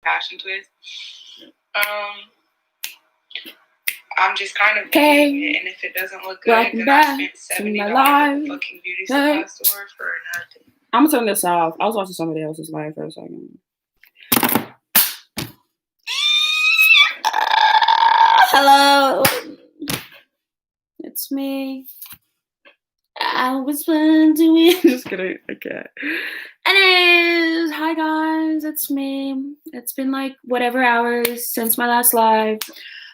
passion twist. I'm just kind of getting it, and if it doesn't look good, then I spent $70 at the fucking beauty supply store for nothing. I'm gonna turn this off. I was watching somebody else's live for a second. Hello, it's me. I was doing. Just kidding. Okay. Anyways, hi guys, it's me. It's been like whatever hours since my last live.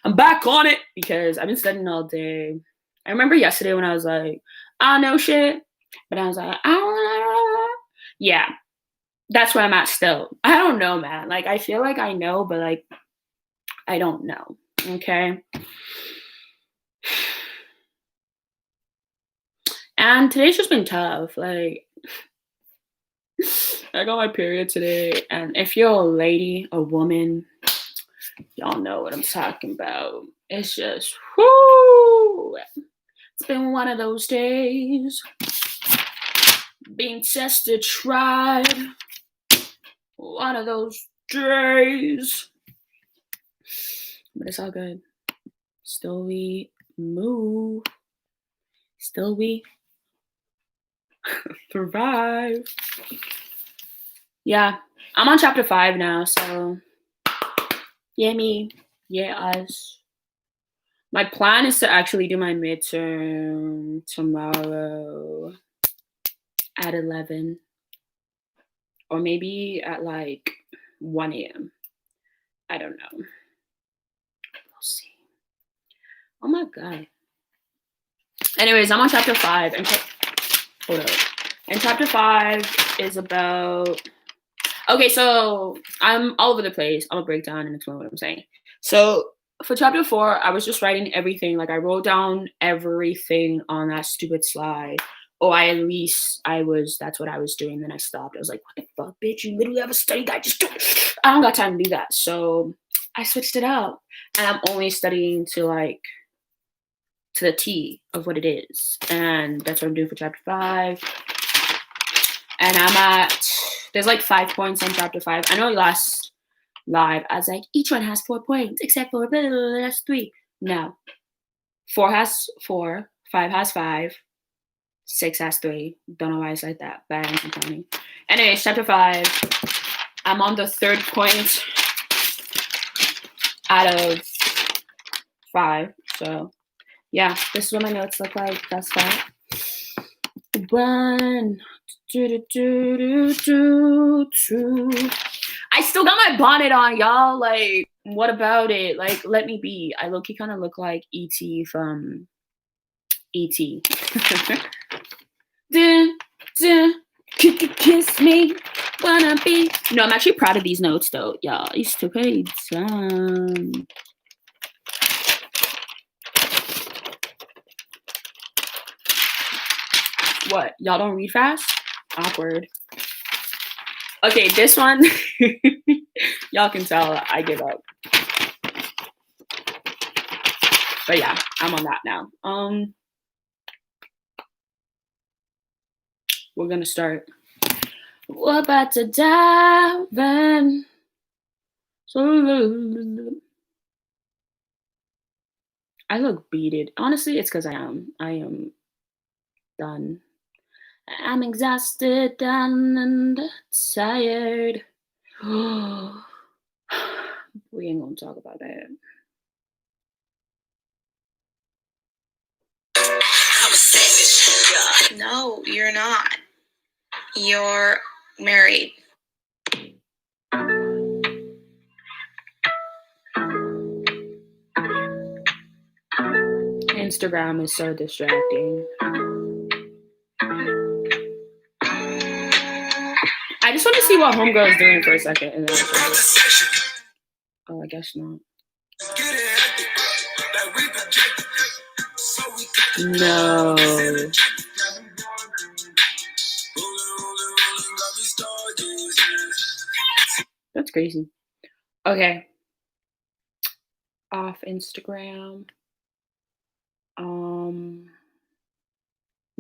I'm back on it because I've been studying all day. I remember yesterday when I was like, I don't know shit, but I was like, I don't know. Yeah, that's where I'm at still. I don't know, man. Like, I feel like I know, but like, I don't know. Okay. And today's just been tough. Like, I got my period today, and if you're a lady, a woman, y'all know what I'm talking about. It's just, whoo! It's been one of those days. Being tested, tried. One of those days. But it's all good. Still we move. Still we survive. Yeah, I'm on chapter 5 now, so yeah, me, yeah, us. My plan is to actually do my midterm tomorrow at 11, or maybe at like 1 a.m. I don't know. We'll see. Oh my god. Anyways, I'm on chapter 5, and hold up. And chapter 5 is about. Okay, so I'm all over the place. I'm gonna break down and explain what I'm saying. So for chapter 4, I was just writing everything. Like I wrote down everything on that stupid slide. Or at least that's what I was doing. Then I stopped. I was like, what the fuck, bitch? You literally have a study guide. I don't got time to do that. So I switched it up. And I'm only studying to the T of what it is. And that's what I'm doing for chapter 5. And there's like 5 points on chapter 5. I know last live, I was like, each one has 4 points, except for that's 3. No. 4 has 4, 5 has 5, 6 has 3. Don't know why it's like that, but I'm counting. Anyways, chapter 5. I'm on the 3rd point out of 5. So yeah, this is what my notes look like. That's 5. 1. I still got my bonnet on, y'all. Like, what about it? Like, let me be. I low-key kind of look like E.T. from E.T. Kiss me, wanna be. No, I'm actually proud of these notes, though, y'all. It's too paid. What? Y'all don't read fast? Awkward. Okay, this one, y'all can tell I give up. But yeah, I'm on that now. We're gonna start. We're about to dive in. I look beated. Honestly, it's because I am done. I'm exhausted and tired. We ain't gonna talk about that. I'm a savage. No, you're not. You're married. Instagram is so distracting. I just want to see what Homegirl is doing for a second. And then oh, I guess not. No. That's crazy. Okay. Off Instagram. I'm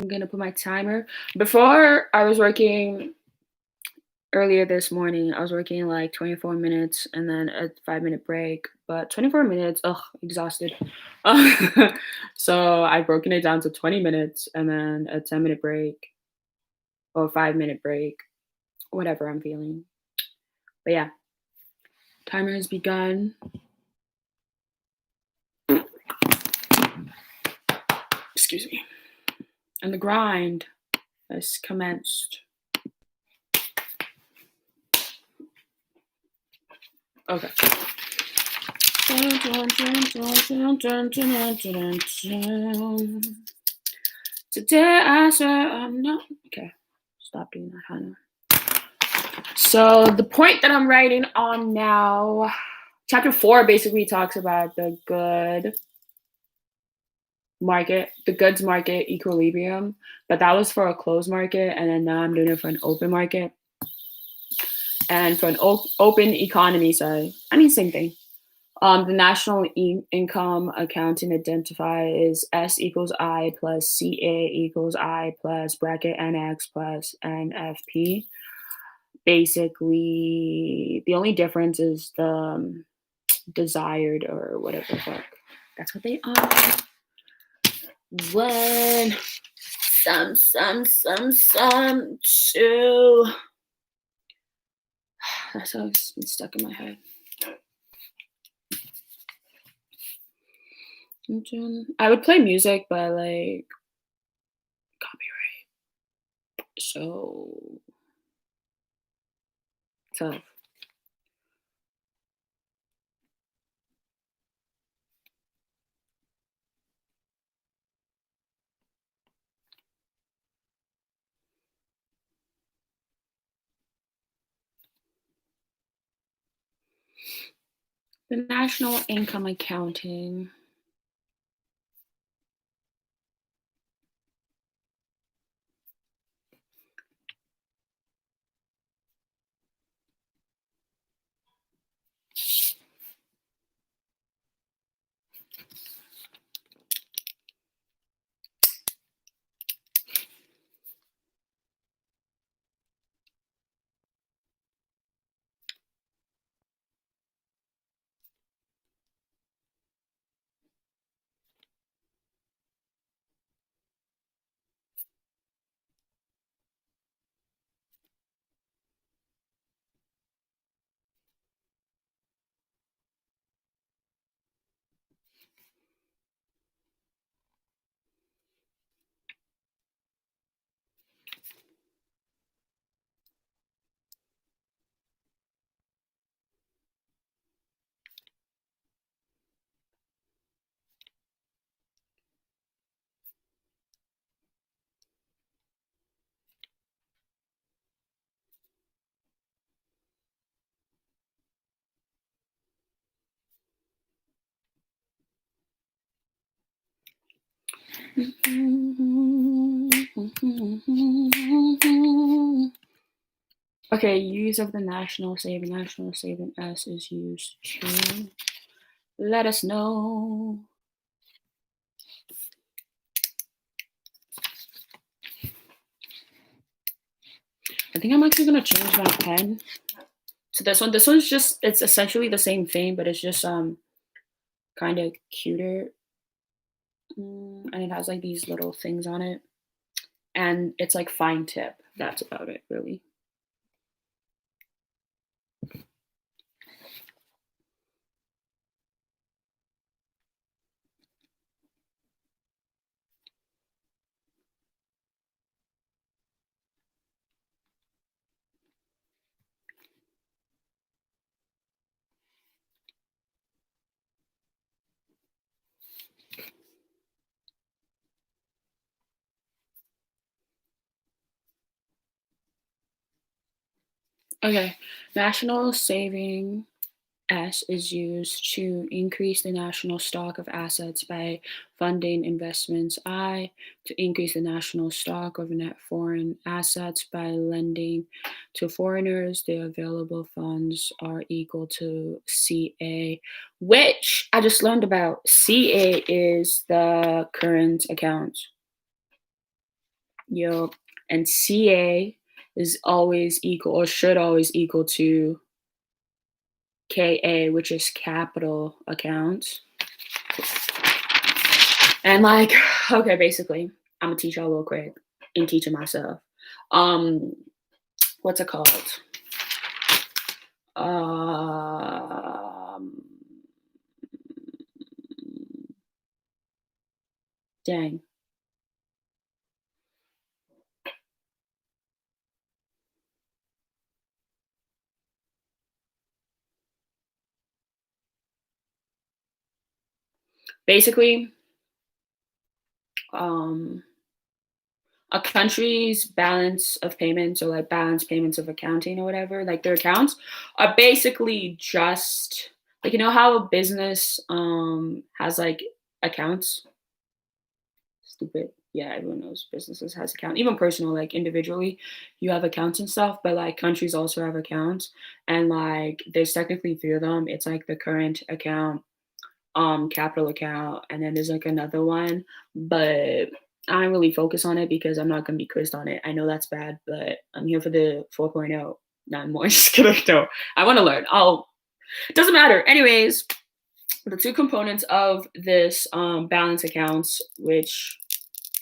gonna put my timer. Before I was working earlier this morning, I was working like 24 minutes and then a 5-minute break. But 24 minutes, exhausted. So I've broken it down to 20 minutes and then a 10-minute break or 5-minute break, whatever I'm feeling. But yeah, timer has begun. Excuse me. And the grind has commenced. Okay. Today I said I'm not. Okay, stop doing that, Hannah. So the point that I'm writing on now, chapter 4 basically talks about the goods market equilibrium, but that was for a closed market, and then now I'm doing it for an open market. And for an open economy side, same thing. The national income accounting identifier is S equals I plus CA equals I plus bracket NX plus NFP. Basically, the only difference is the desired or whatever the fuck. That's what they are. One, some, two. That's how it's been stuck in my head. I would play music, but like copyright. So tough. The national income accounting. Okay, use of the national saving S is used to let us know. I think I'm actually gonna change my pen. So this one's just, it's essentially the same thing, but it's just kind of cuter. And it has like these little things on it. And it's like fine tip. That's about it, really. Okay, national saving S is used to increase the national stock of assets by funding investments. I, to increase the national stock of net foreign assets by lending to foreigners. The available funds are equal to CA, which I just learned about. CA is the current account. Yup. And CA is always equal or should always equal to KA, which is capital account. And like, okay, basically, I'm gonna teach y'all real quick and teaching myself. What's it called? Dang. Basically, a country's balance of payments or like balance payments of accounting or whatever, like their accounts are basically just like, you know how a business has like accounts. Stupid. Yeah, everyone knows businesses has accounts. Even personal, like individually, you have accounts and stuff, but like countries also have accounts. And like there's technically three of them. It's like the current account, capital account, and then there's like another one. But I don't really focus on it because I'm not gonna be quizzed on it. I know that's bad, but I'm here for the 4.0. Not more. Just kidding. No, I want to learn. It doesn't matter. Anyways, the two components of this balance accounts, which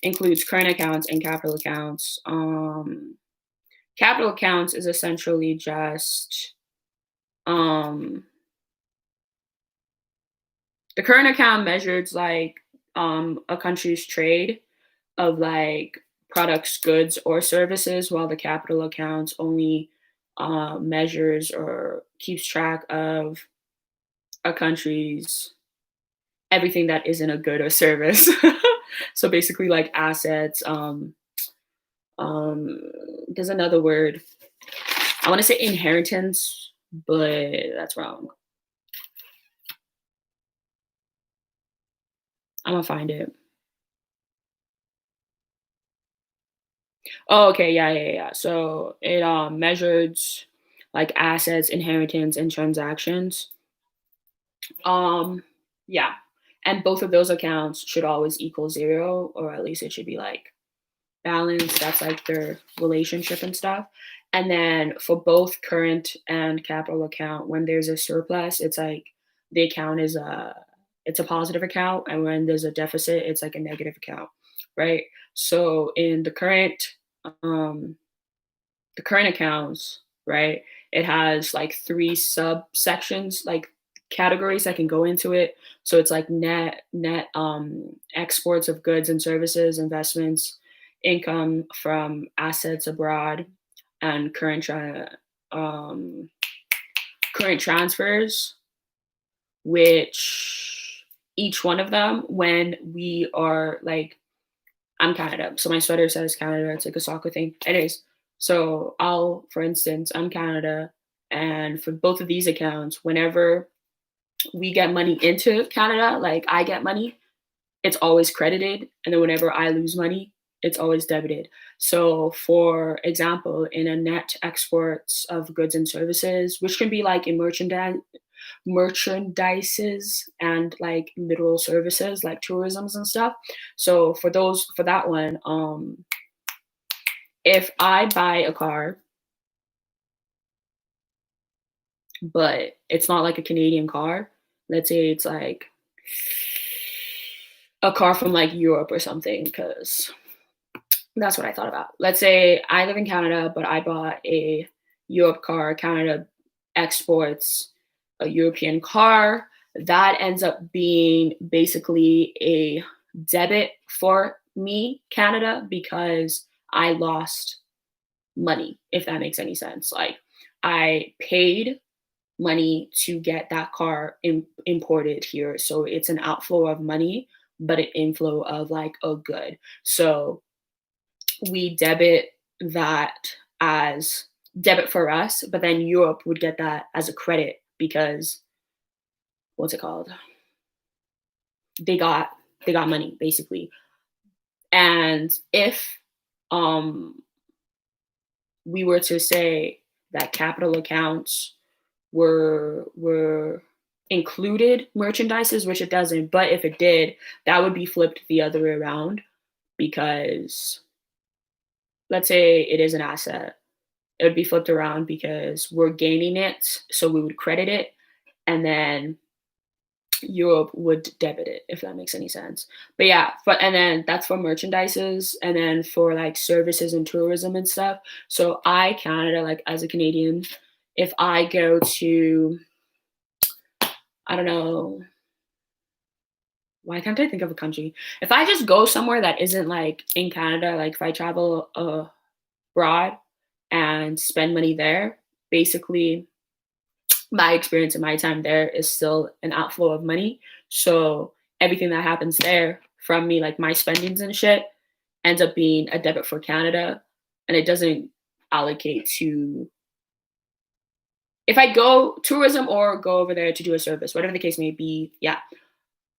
includes current accounts and capital accounts. Capital accounts is essentially just the current account measures like a country's trade of like products, goods, or services, while the capital accounts only measures or keeps track of a country's everything that isn't a good or service. So basically, like assets. There's another word. I want to say inheritance, but that's wrong. I'm gonna find it. Oh, okay, yeah. So it measures like assets, inheritance, and transactions. Um, yeah, and both of those accounts should always equal zero, or at least it should be like balance. That's like their relationship and stuff. And then for both current and capital account, when there's a surplus, it's like the account is a positive account, and when there's a deficit, it's like a negative account, right? So in um the current accounts, right, it has like three subsections, like categories that can go into it. So it's like net exports of goods and services, investments, income from assets abroad, and um, current transfers, which each one of them, when we are like, I'm Canada, so my sweater says Canada. It's like a soccer thing. Anyways, so for instance, I'm Canada, and for both of these accounts, whenever we get money into Canada, like I get money, it's always credited, and then whenever I lose money, it's always debited. So, for example, in a net exports of goods and services, which can be like in merchandises and like literal services like tourisms and stuff. So for that one, if I buy a car, but it's not like a Canadian car, let's say it's like a car from like Europe or something, because that's what I thought about. Let's say I live in Canada, but I bought a Europe car. Canada exports a European car. That ends up being basically a debit for me, Canada, because I lost money, if that makes any sense. Like I paid money to get that car imported here. So it's an outflow of money, but an inflow of like a good. So we debit that as debit for us, but then Europe would get that as a credit because what's it called? They got money basically. And if um we were to say that capital accounts were included merchandises, which it doesn't, but if it did, that would be flipped the other way around because let's say it is an asset. it would be flipped around because we're gaining it, so we would credit it, and then Europe would debit it, if that makes any sense. But yeah, and then that's for merchandises, and then for like services and tourism and stuff. So Canada, like as a Canadian, if I go to, I don't know, why can't I think of a country? If I just go somewhere that isn't like in Canada, like if I travel abroad and spend money there, basically my experience and my time there is still an outflow of money. So everything that happens there from me, like my spendings and shit, ends up being a debit for Canada, and it doesn't allocate to, if I go tourism or go over there to do a service, whatever the case may be, yeah,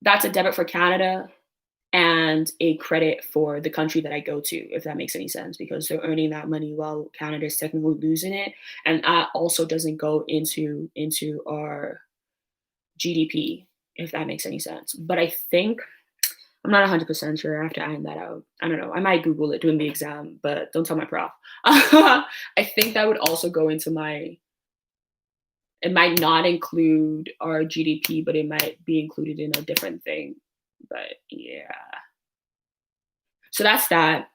that's a debit for Canada and a credit for the country that I go to, if that makes any sense, because they're earning that money while Canada is technically losing it, and that also doesn't go into our GDP, if that makes any sense. But I think I'm not 100% sure. I have to iron that out. I don't know. I might Google it during the exam, but don't tell my prof. I think that would also go into my. It might not include our GDP, but it might be included in a different thing. But yeah. So that's that.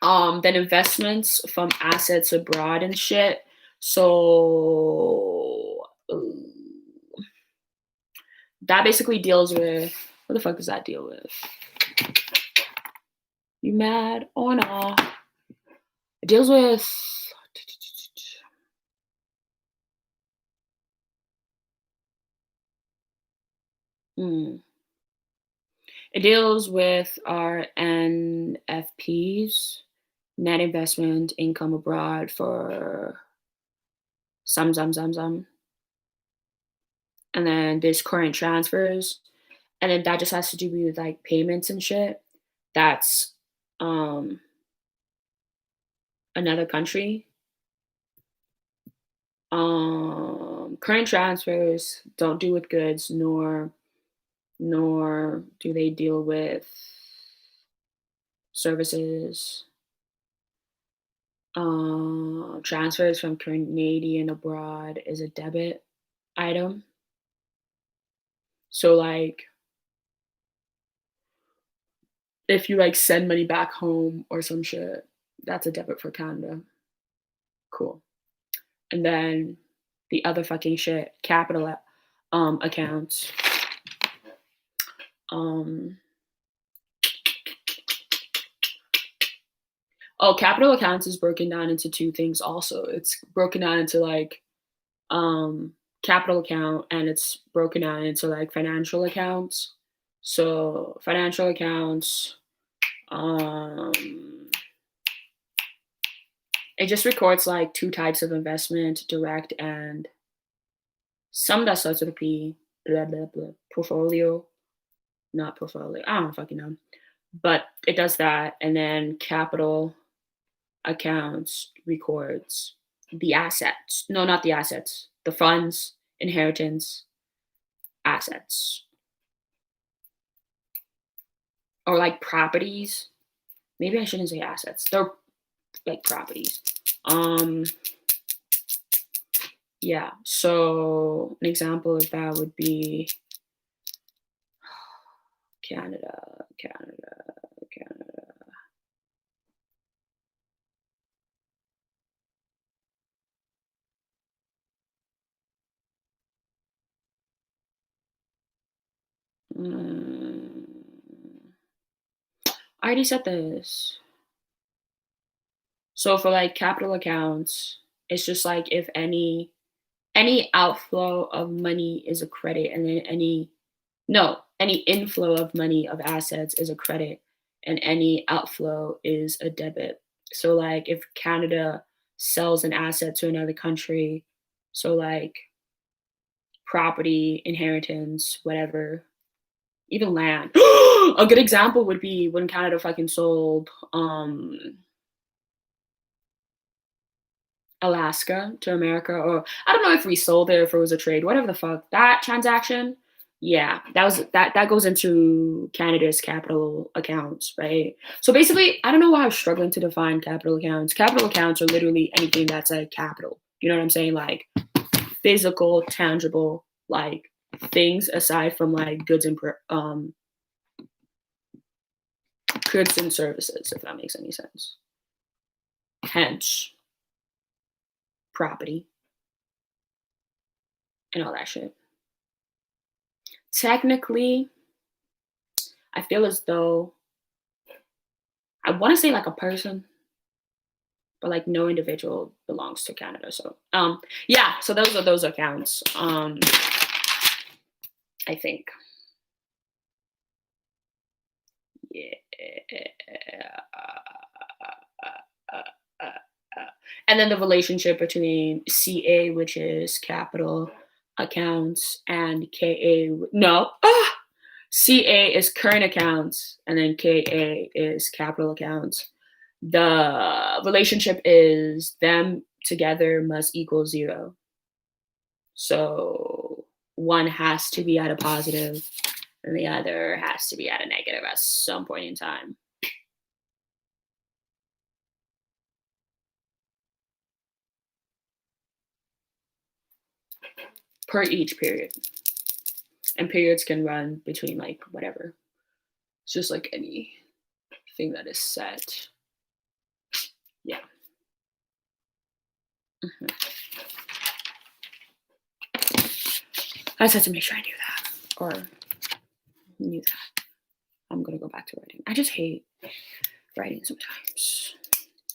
Then investments from assets abroad and shit. So that basically deals with, what the fuck does that deal with? You mad or not? It deals with it deals with our NFPs, net investment income abroad for some. And then there's current transfers. And then that just has to do with like payments and shit. That's another country. Current transfers don't do with goods, nor do they deal with services. Transfers from Canadian abroad is a debit item. So like if you like send money back home or some shit, that's a debit for Canada. Cool. And then the other fucking shit, capital accounts. Capital accounts is broken down into two things also. It's broken down into like capital account, and it's broken down into like financial accounts. So financial accounts, it just records like two types of investment, direct and some that starts with a P, blah blah blah. Portfolio, not portfolio. I don't fucking know. But it does that, and then capital accounts records the assets. No, not the assets. The funds, inheritance, assets. Or like properties. Maybe I shouldn't say assets. They're like properties. Yeah. So an example of that would be Canada. I already said this. So for like capital accounts, it's just like if any outflow of money is a credit, and then any inflow of money of assets is a credit, and any outflow is a debit. So like if Canada sells an asset to another country, so like property, inheritance, whatever, even land. A good example would be when Canada fucking sold Alaska to America, or I don't know if we sold it or if it was a trade, whatever the fuck. That transaction, Yeah, that goes into Canada's capital accounts, right? So basically, I don't know why I was struggling to define capital accounts. Capital accounts are literally anything that's a capital. You know what I'm saying? Like physical, tangible, like things aside from like goods and services, if that makes any sense. Hence, property and all that shit. Technically, I feel as though I want to say like a person, but like no individual belongs to Canada. So yeah, so those are those accounts. I think. Yeah. And then the relationship between CA, which is capital accounts, and KA. No, CA is current accounts, and then KA is capital accounts. The relationship is them together must equal 0. So one has to be at a positive and the other has to be at a negative at some point in time. Per each period. And periods can run between like whatever. It's just like anything that is set. Yeah. Mm-hmm. I just had to make sure I knew that or knew that. I'm going to go back to writing. I just hate writing sometimes.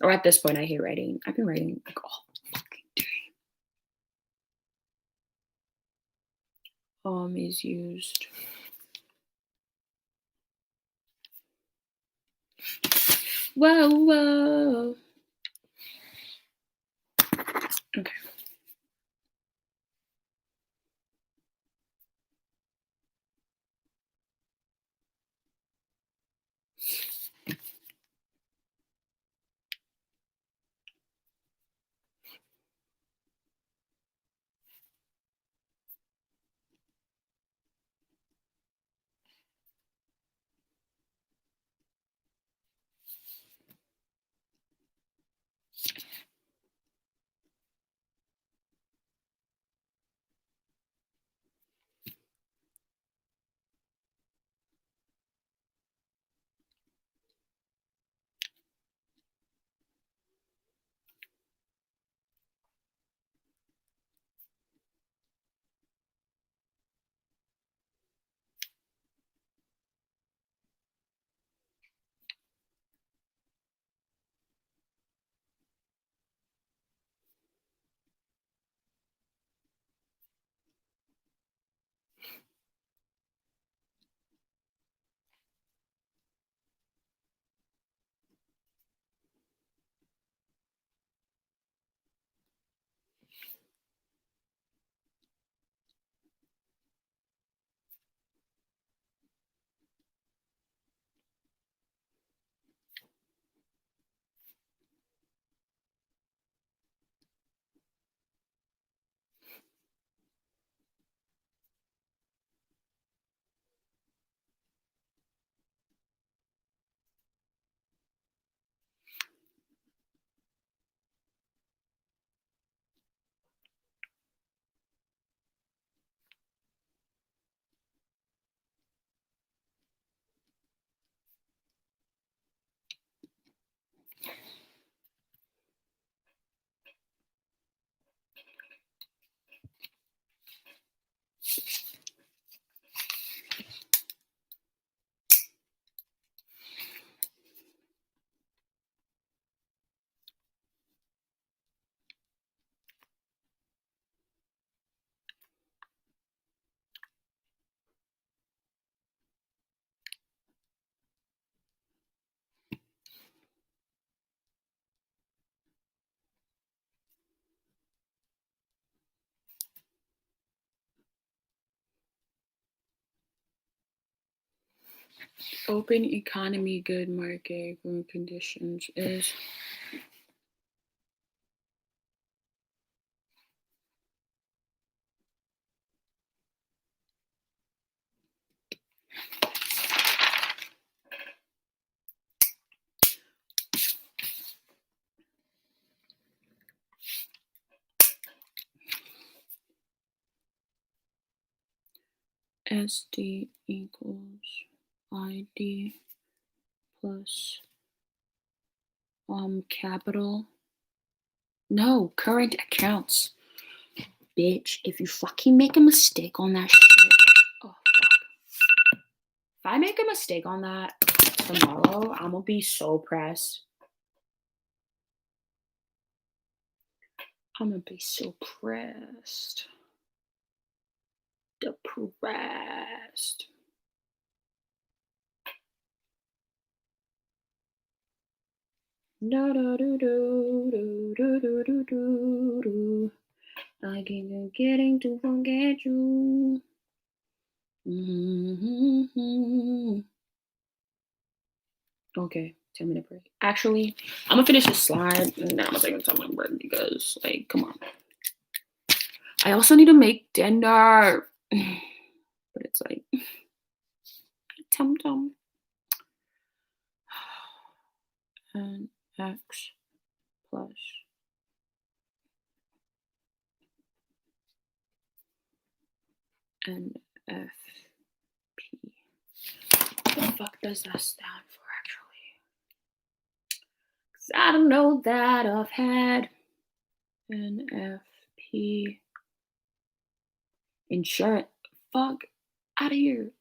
Or at this point, I hate writing. I've been writing like all fucking day. Is used. Whoa, whoa. Okay. Open economy, good market conditions is SD equals ID plus capital. No, current accounts. Bitch, if you fucking make a mistake on that shit. Oh, fuck. If I make a mistake on that tomorrow, I'm gonna be so pressed. I'm gonna be so pressed. Depressed. Do do do do do do do do do do. I keep getting to forget you. Mm-hmm. Okay, 10-minute break. Actually, I'm gonna finish this slide and then I'm gonna take a 10-minute break because, like, come on. I also need to make dinner, but it's like tum tum and x plus NFP. What the fuck does that stand for, actually? Because I don't know that offhand. NFP. Insurance. Fuck out of here.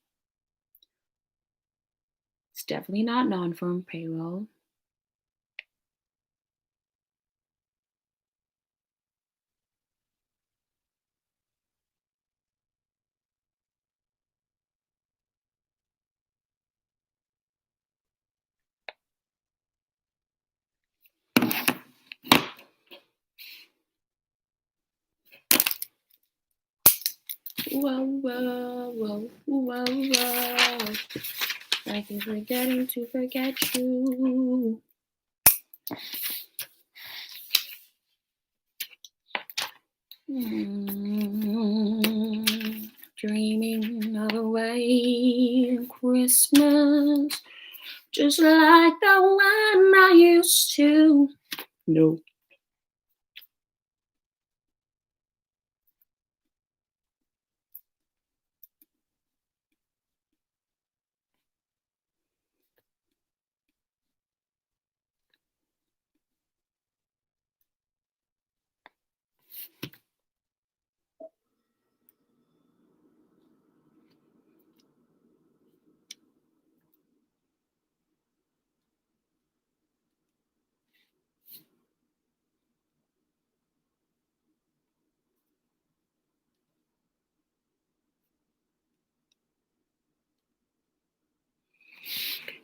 It's definitely not non-firm payroll. Whoa, whoa, whoa, whoa, whoa. I keep forgetting to forget you. Dreaming of a white Christmas, just like the one I used to. No.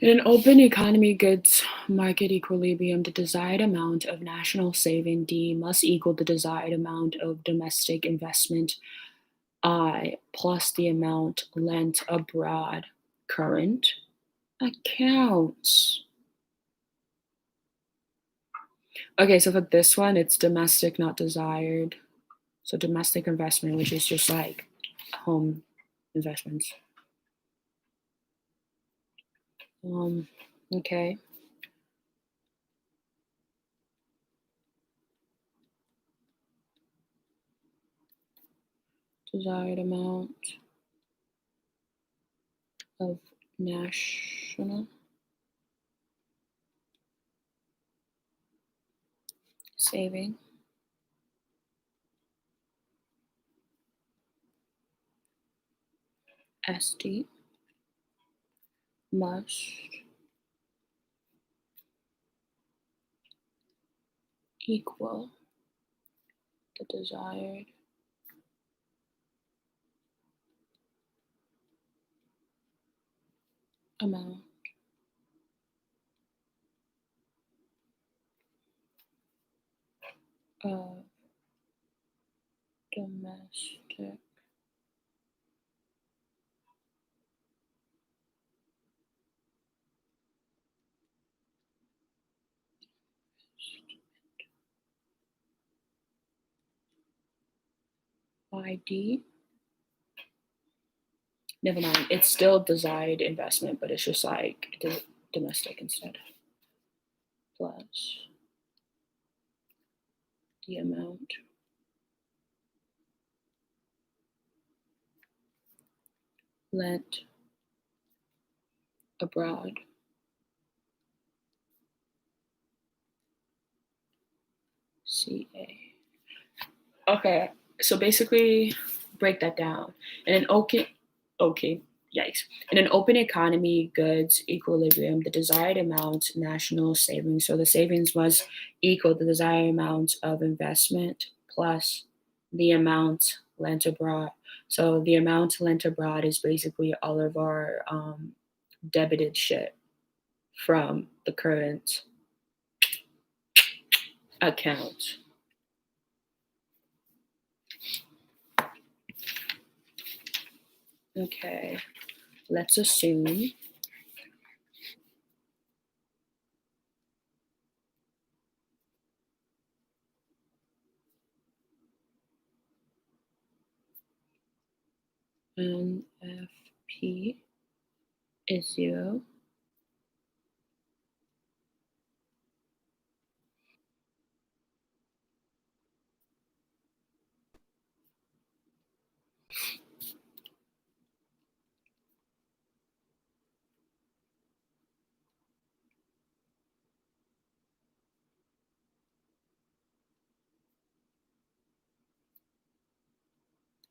In an open economy goods market equilibrium, the desired amount of national saving D must equal the desired amount of domestic investment I plus the amount lent abroad. Current accounts. Okay, so for this one, it's domestic, not desired. So domestic investment, which is just like home investments. Okay. Desired amount of national saving SD must equal the desired amount of domestic ID. Never mind. It's still desired investment, but it's just like domestic instead. Plus the amount lent abroad. CA. Okay, so basically, break that down. In an yikes. In an open economy, goods equilibrium, the desired amount national savings. So the savings must equal the desired amount of investment plus the amount lent abroad. So the amount lent abroad is basically all of our debited shit from the current account. Okay, let's assume NFP is 0.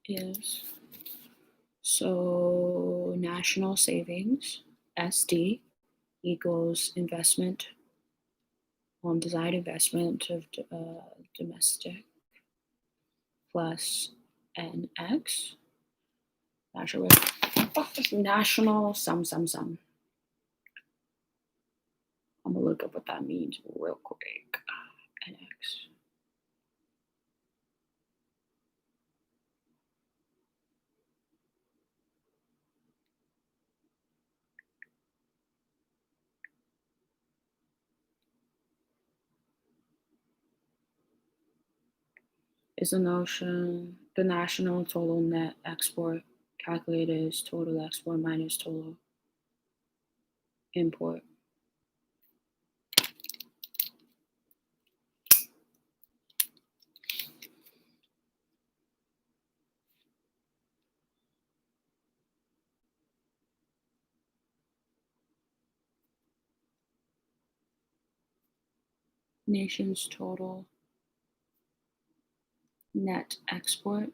Is so national savings SD equals investment desired investment of domestic plus NX national sum. I'm gonna look up what that means real quick. NX. Is the national total net export calculated as total export minus total import. Nation's total net export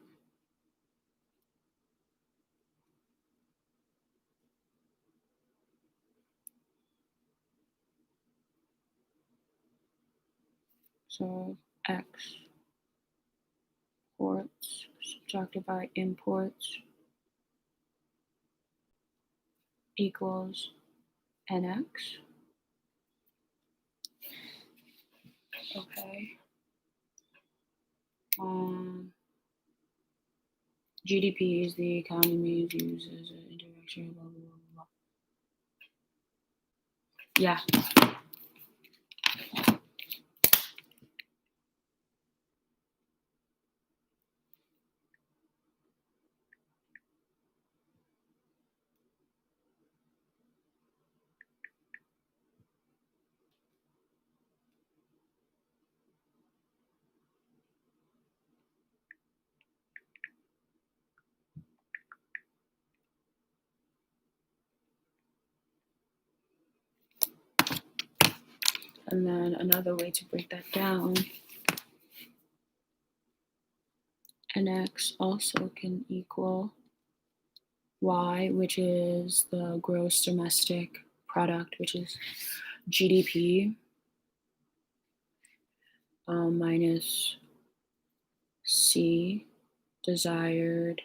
so exports subtracted by imports equals NX. Okay. GDP is the economy's used as an interaction. Blah, blah, blah, blah. Yeah. And then another way to break that down, NX also can equal Y, which is the gross domestic product, which is GDP, minus C, desired,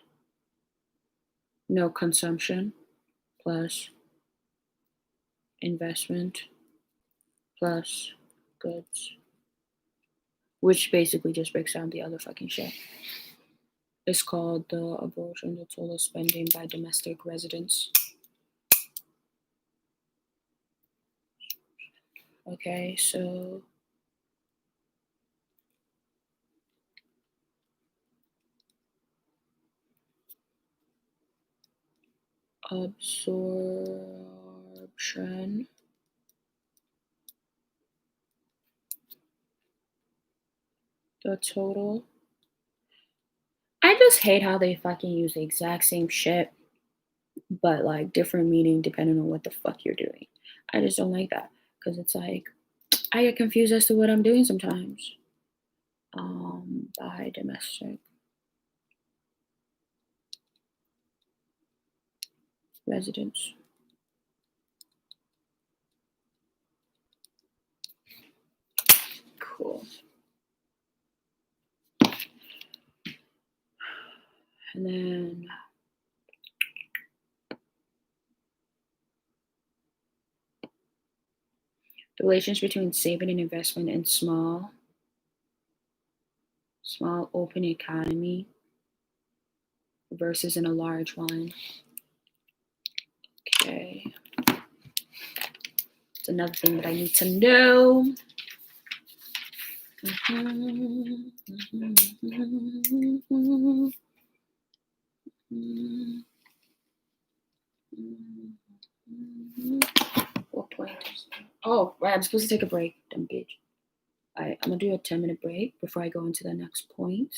no consumption, plus investment, plus goods, which basically just breaks down the other fucking shit. It's called the abortion, the total spending by domestic residents. Okay, so absorption the total. I just hate how they fucking use the exact same shit but like different meaning depending on what the fuck you're doing. I just don't like that because it's like I get confused as to what I'm doing sometimes. By domestic residents. Cool. And then the relations between saving and investment in small open economy versus in a large one. Okay. It's another thing that I need to know. What point is that? Oh, right, I'm supposed to take a break, dumb bitch. I'm gonna do a 10-minute break before I go into the next point.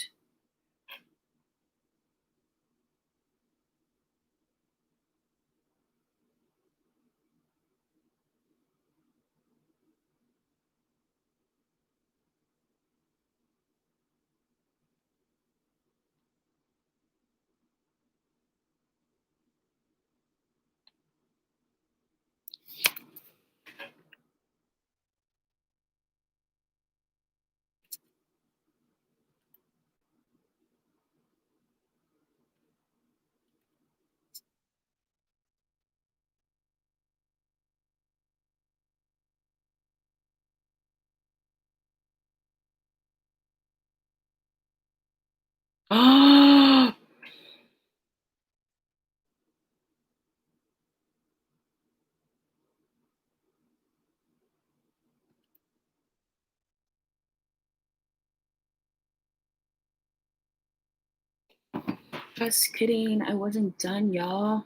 Oh, just kidding. I wasn't done, y'all.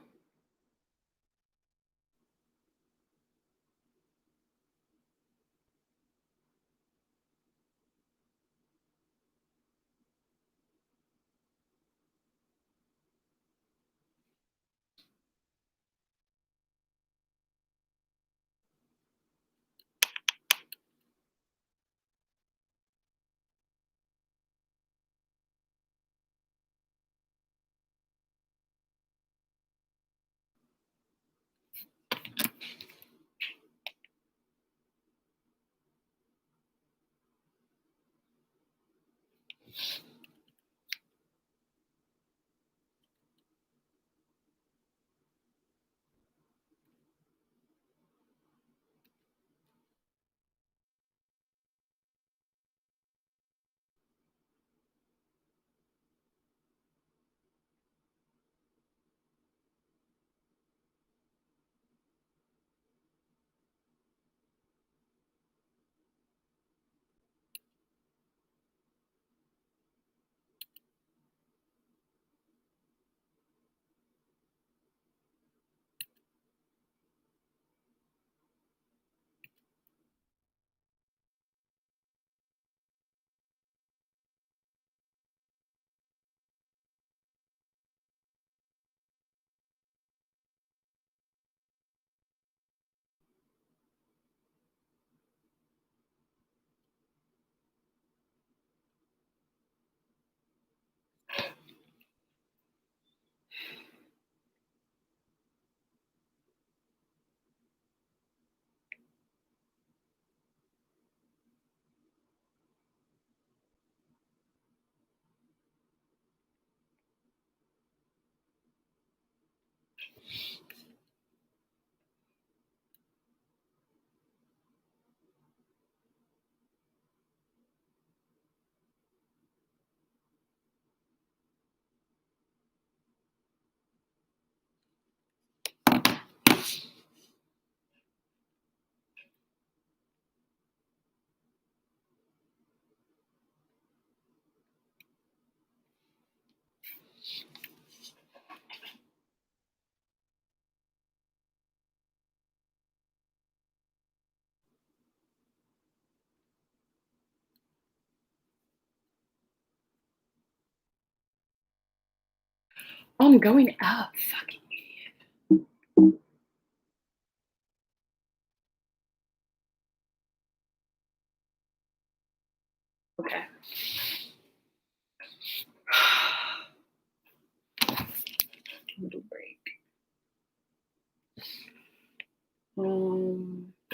Oh, I'm going up. Fucking idiot.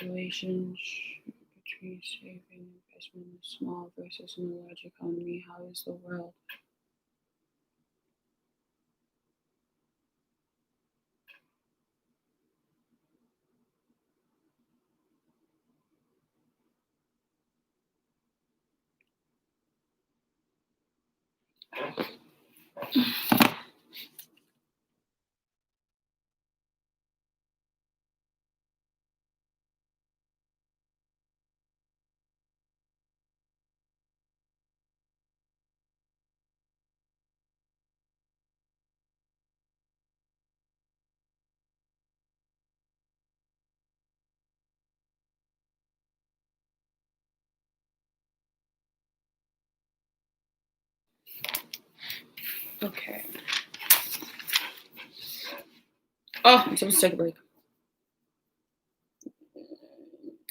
Relations between saving and investment in small versus in a large economy. How is the world? Okay. Oh, I'm supposed to take a break.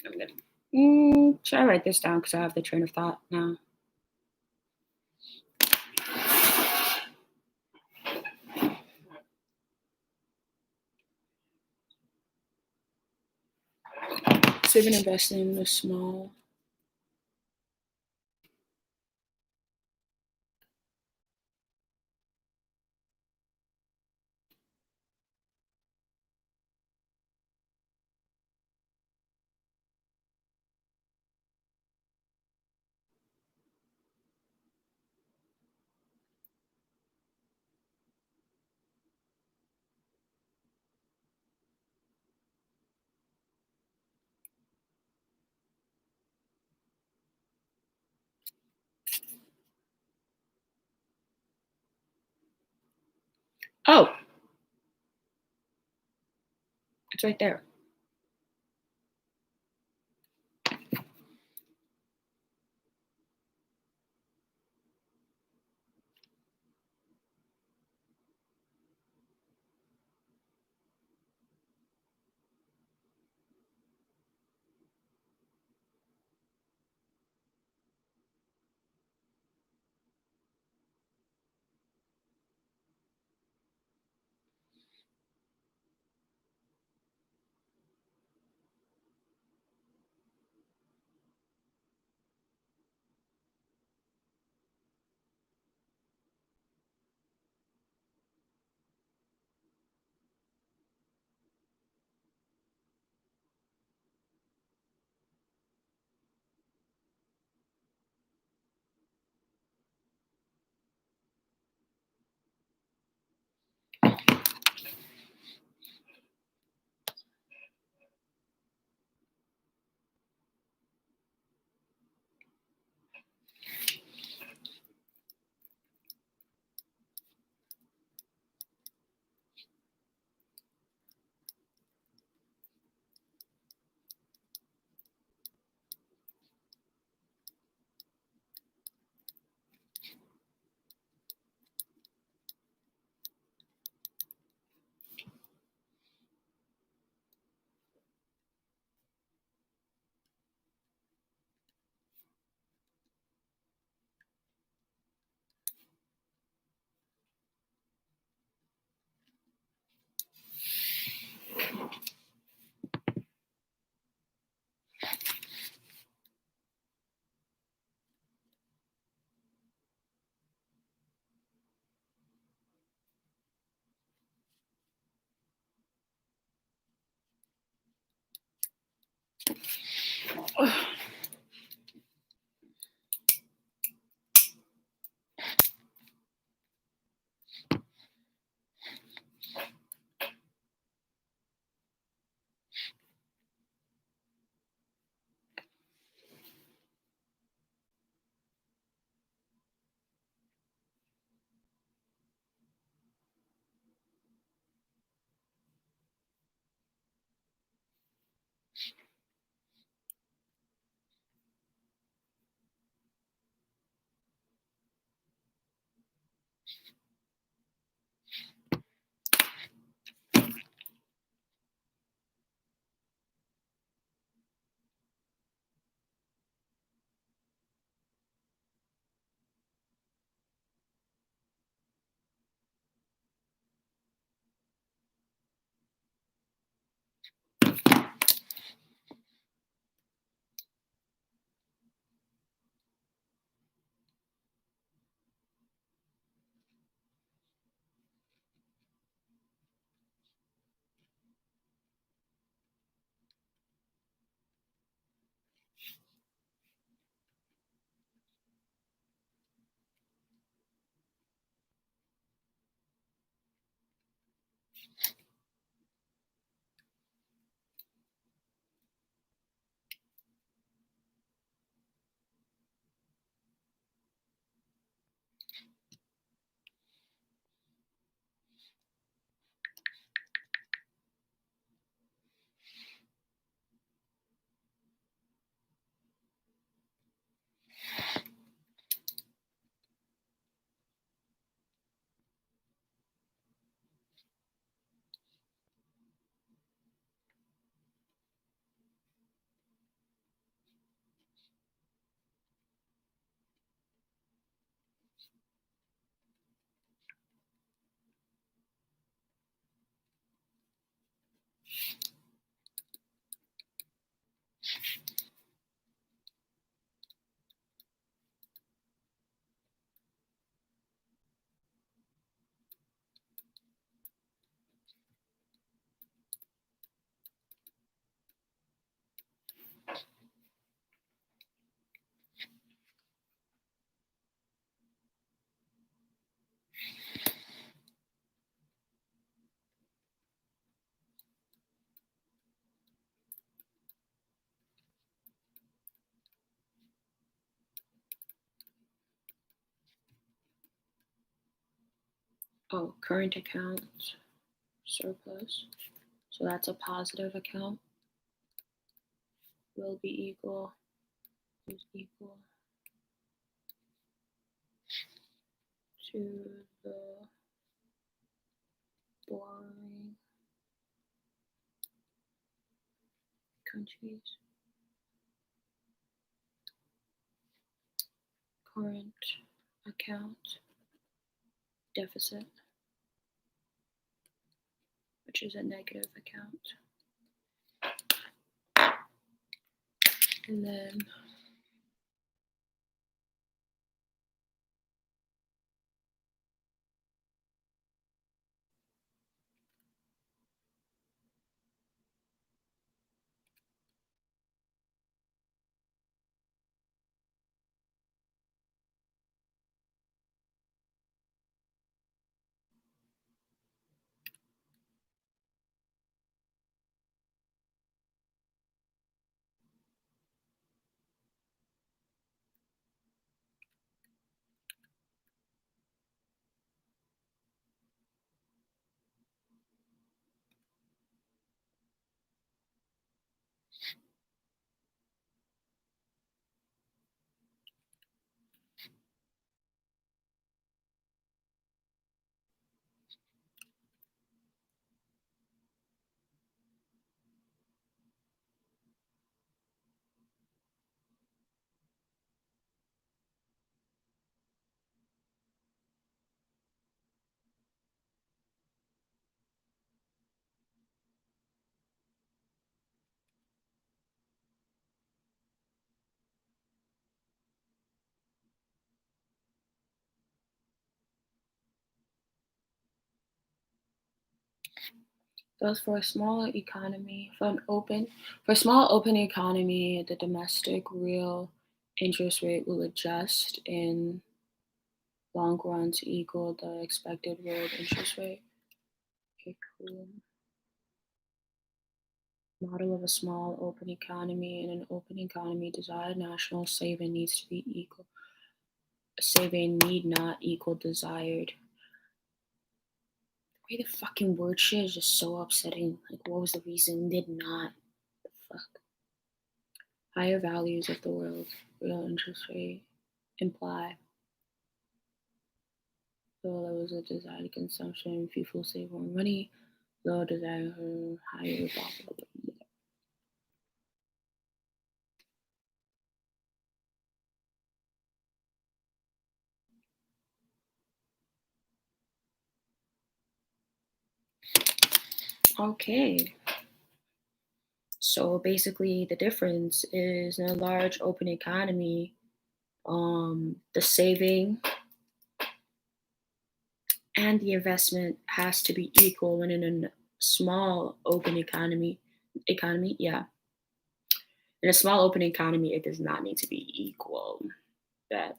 I'm gonna should I write this down because I have the train of thought now. Save and invest in the small. Oh, it's right there. Oh, current account surplus. So that's a positive account. Will be equal is equal to the borrowing countries. Current account deficit, which is a negative account. And then thus for a smaller economy, for a small open economy, the domestic real interest rate will adjust in long run to equal the expected world interest rate. Okay, cool. Model of a small open economy. In an open economy, desired national saving needs to be equal. Saving need not equal desired. The way the fucking word shit is just so upsetting. Like, what was the reason? Did not. The fuck. Higher values of the world real interest rate imply. So there was a desired consumption, people save more money, low desire higher blah blah blah. Okay. So basically the difference is in a large open economy, the saving and the investment has to be equal, when in a small open economy, yeah. In a small open economy, it does not need to be equal. That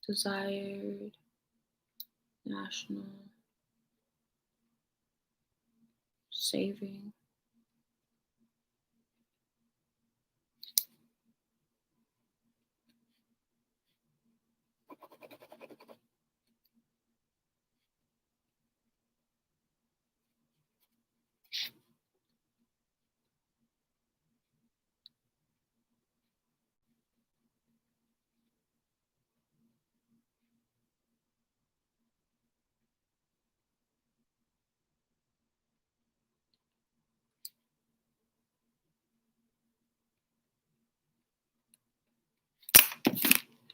desired national saving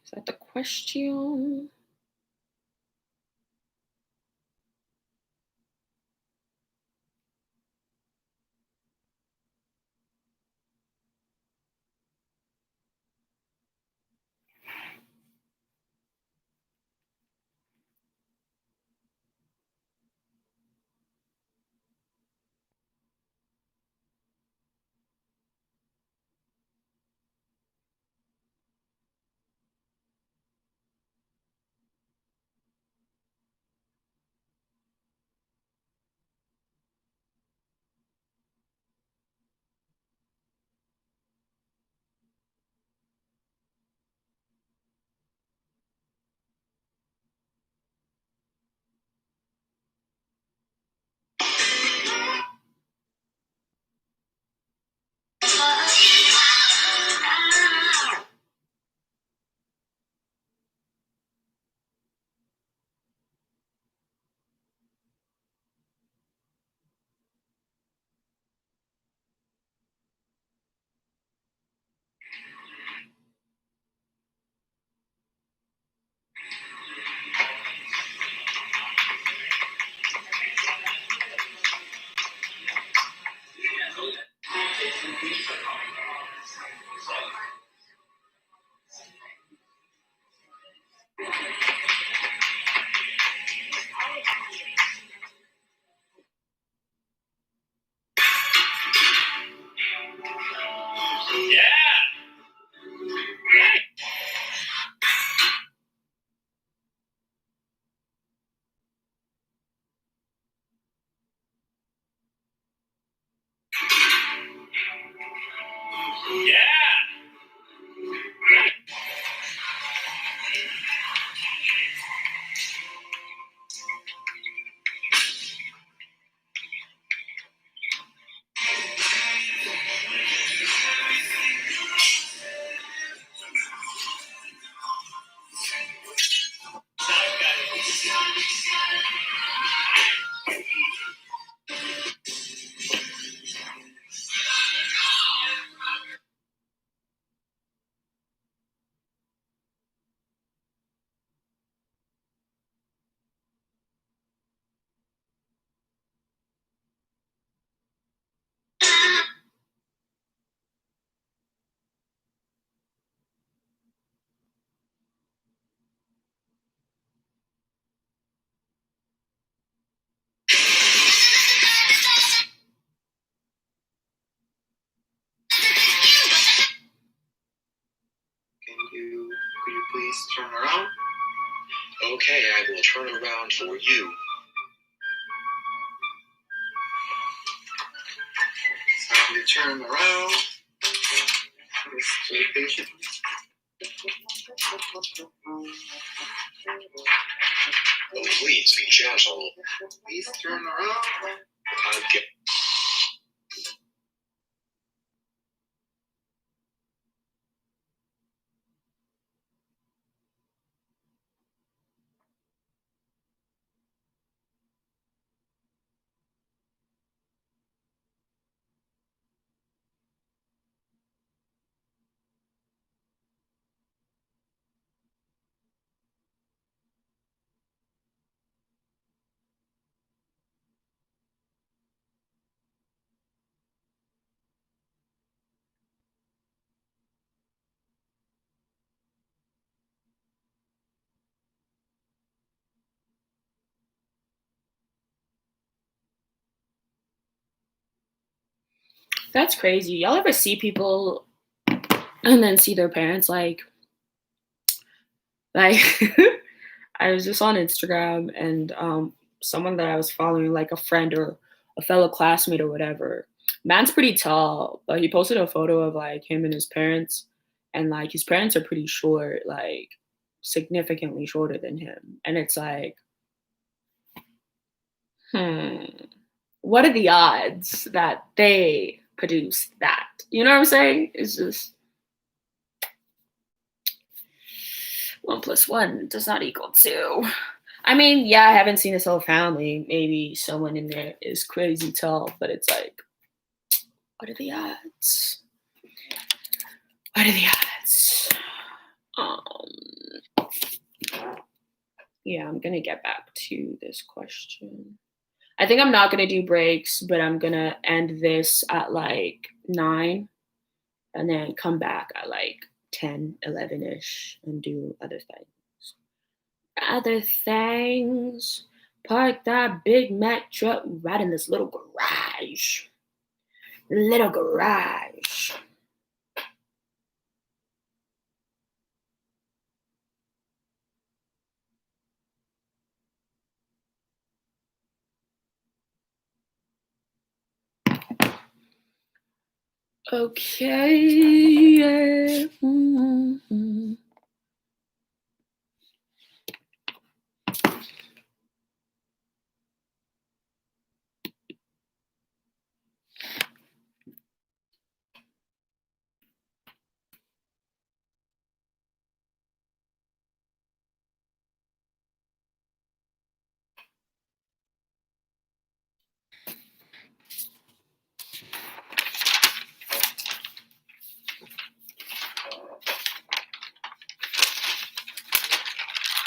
is that the question? Please turn around. Okay, I will turn around for you. So you turn around. Please stay patient. Oh, please be gentle. Please turn around. Okay. That's crazy. Y'all ever see people and then see their parents like I was just on Instagram and someone that I was following, like a friend or a fellow classmate or whatever. Man's pretty tall, but he posted a photo of like him and his parents, and like his parents are pretty short, like significantly shorter than him. And it's like, what are the odds that they produced that? You know what I'm saying? It's just 1 + 1 does not equal 2. I mean, yeah, I haven't seen his whole family. Maybe someone in there is crazy tall, but it's like, what are the odds? What are the odds? Yeah, I'm gonna get back to this question. I think I'm not gonna do breaks, but I'm gonna end this at like 9 and then come back at like 10, 11-ish and do other things. Other things. Park that Big Mac truck right in this little garage. Little garage. Okay. Yeah. Mm-hmm.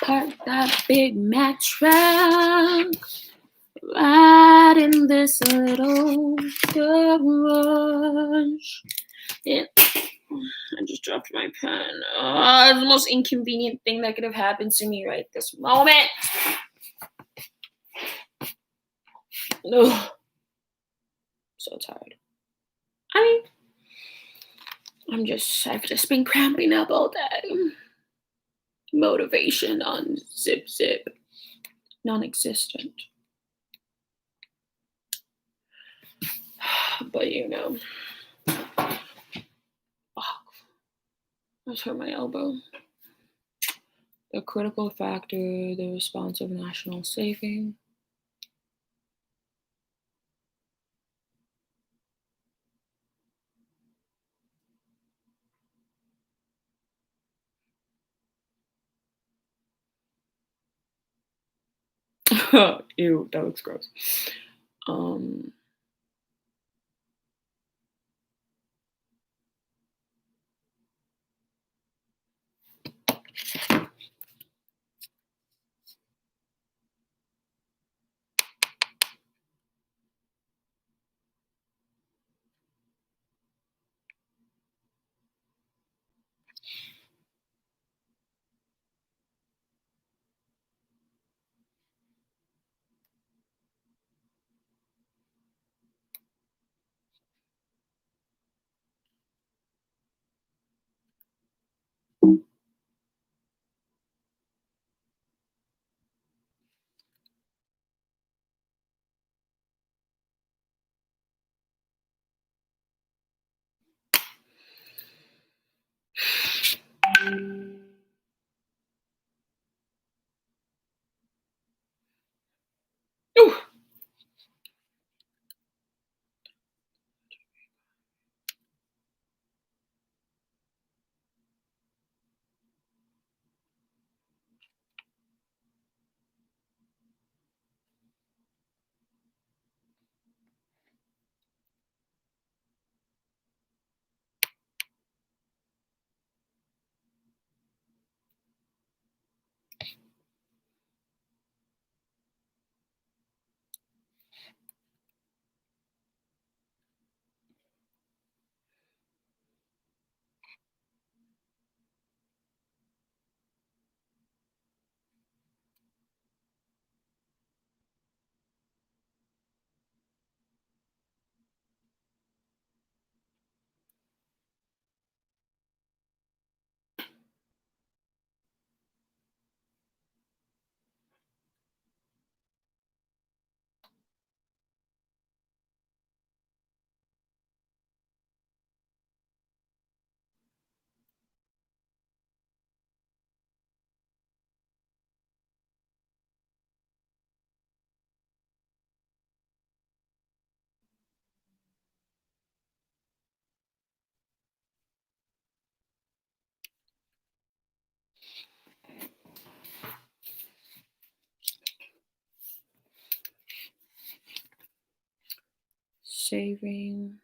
Park that Big Mac truck right in this little garage. Yeah. I just dropped my pen. Oh, it's the most inconvenient thing that could have happened to me right this moment. Ugh. So tired. I mean, I've just been cramping up all day. Motivation on zip, non-existent. But you know, I hurt my elbow. The critical factor, the response of national saving. Ew, that looks gross. saving.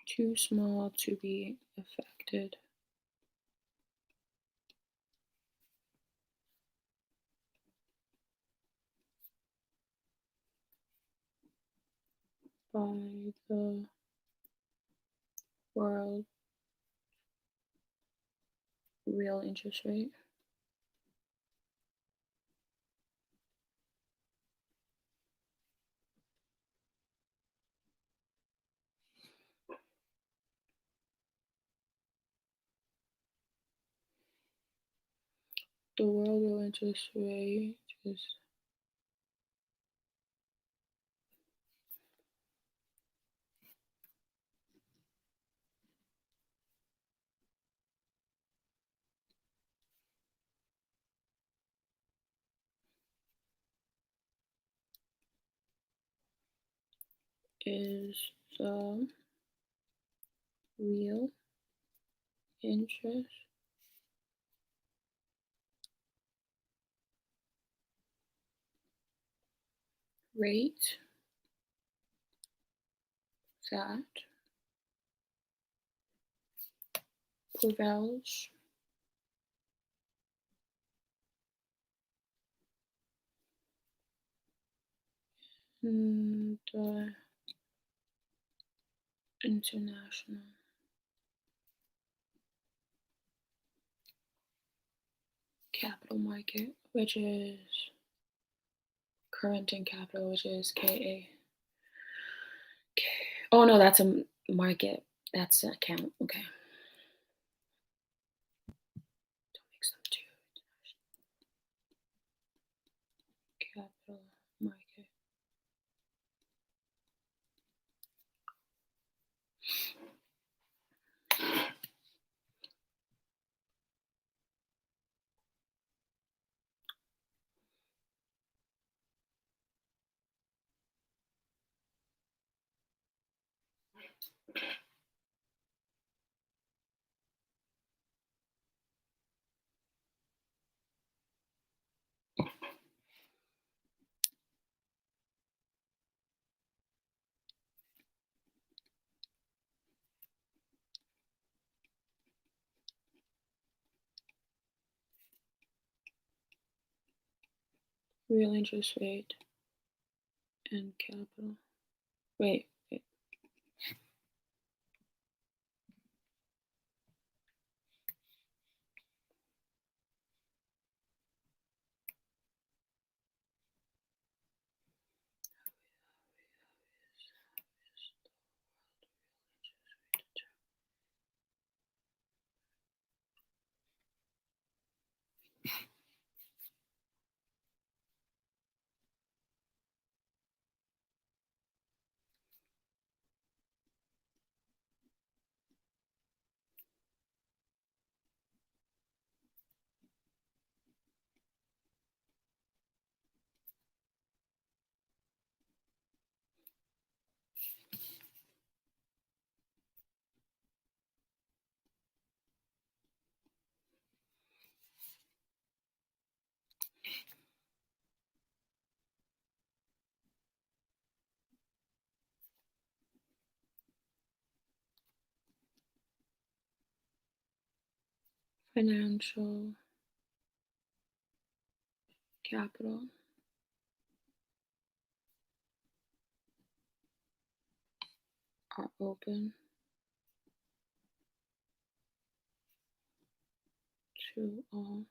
Too small to be affected by the world real interest rate. The world real interest rate is the real interest rate that prevails in the international capital market, which is current and capital, which is KA. Oh no, that's a market. That's an account. Okay. Don't mix them two. Capital market. Real interest rate and capital. Wait. financial capital. Are open to all.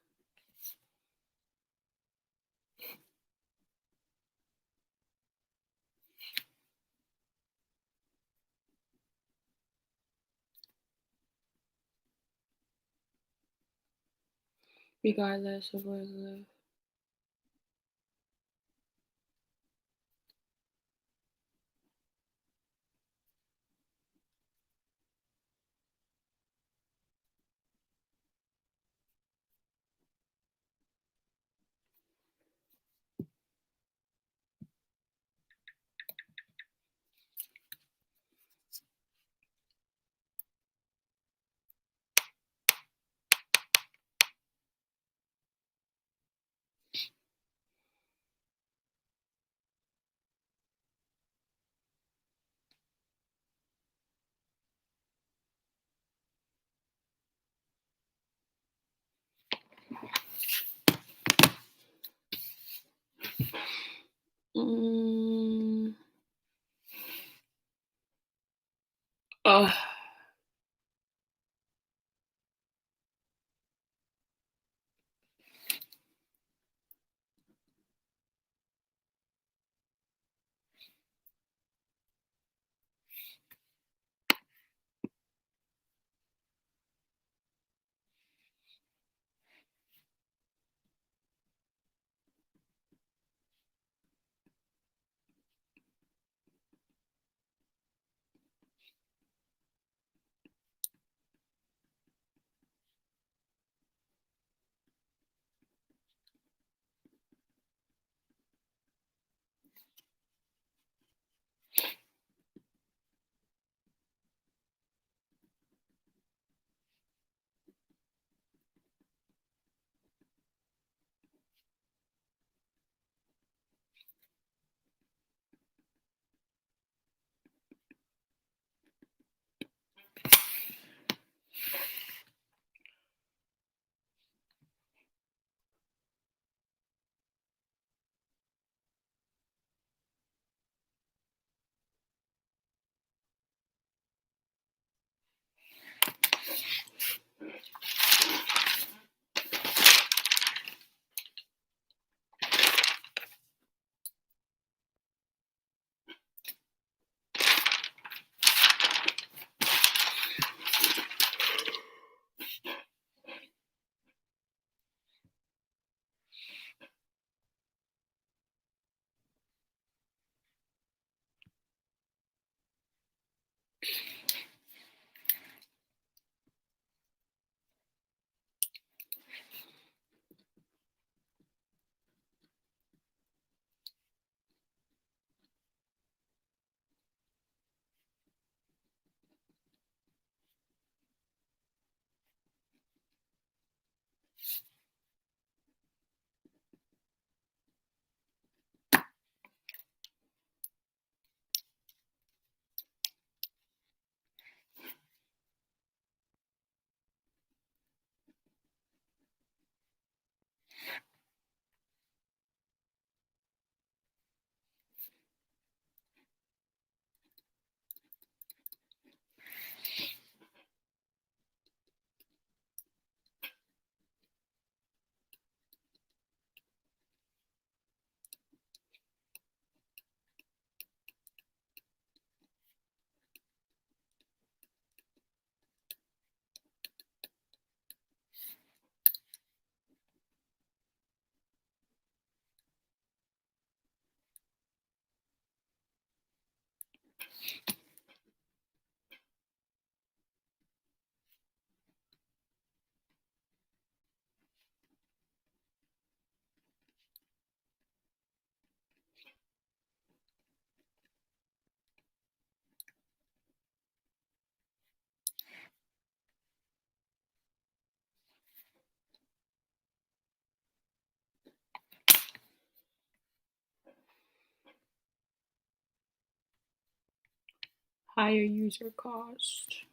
Regardless of where they live. Oh. Higher user cost.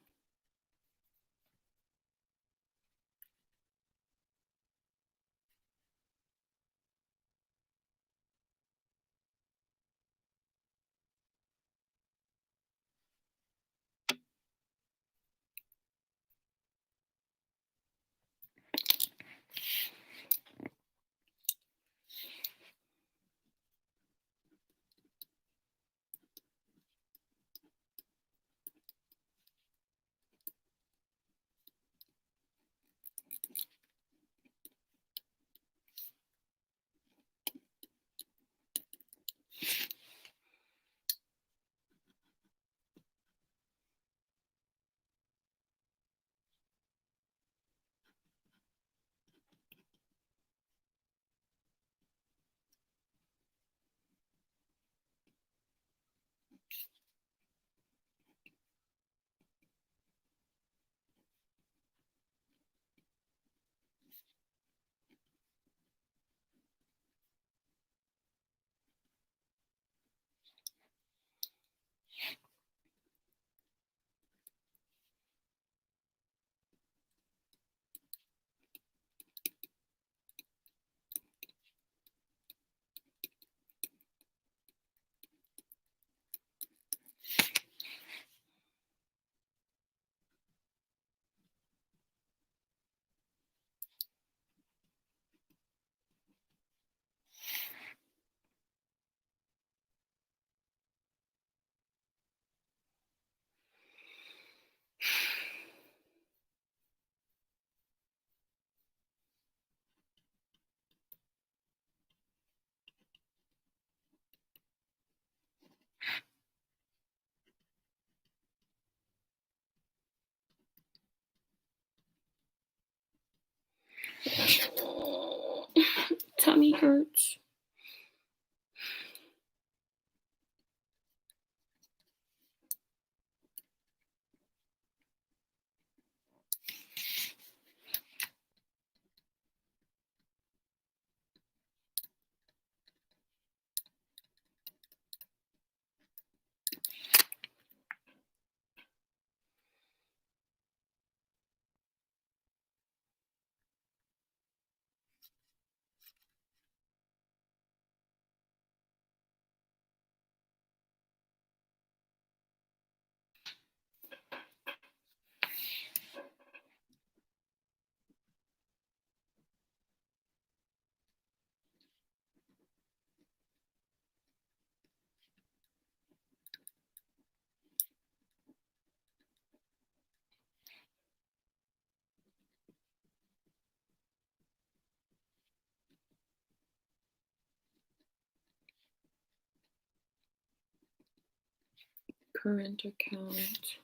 current account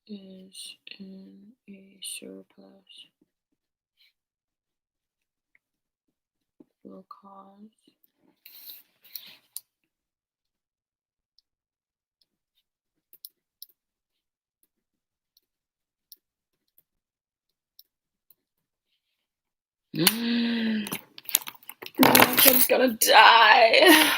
is in a surplus will cause I'm gonna die.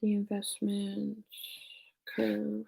The investment curve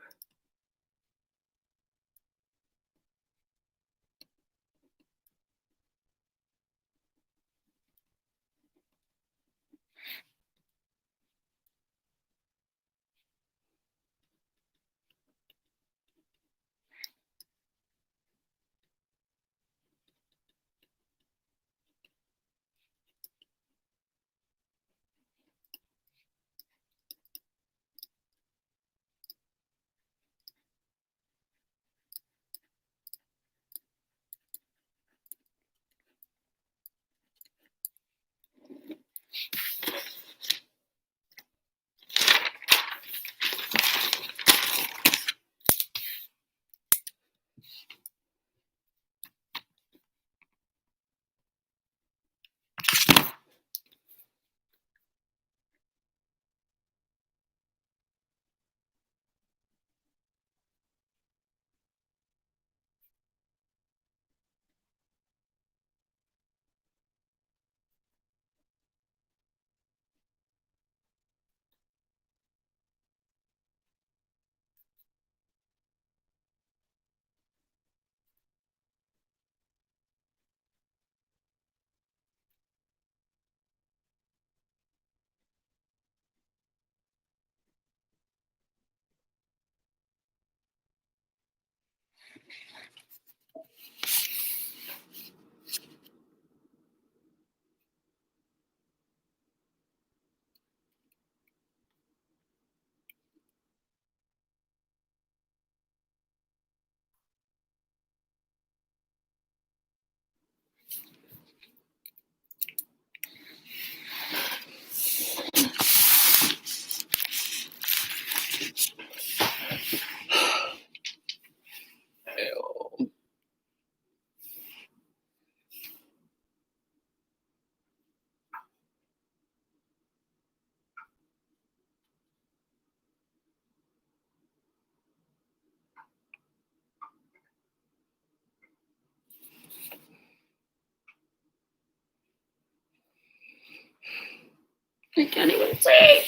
I can't even see.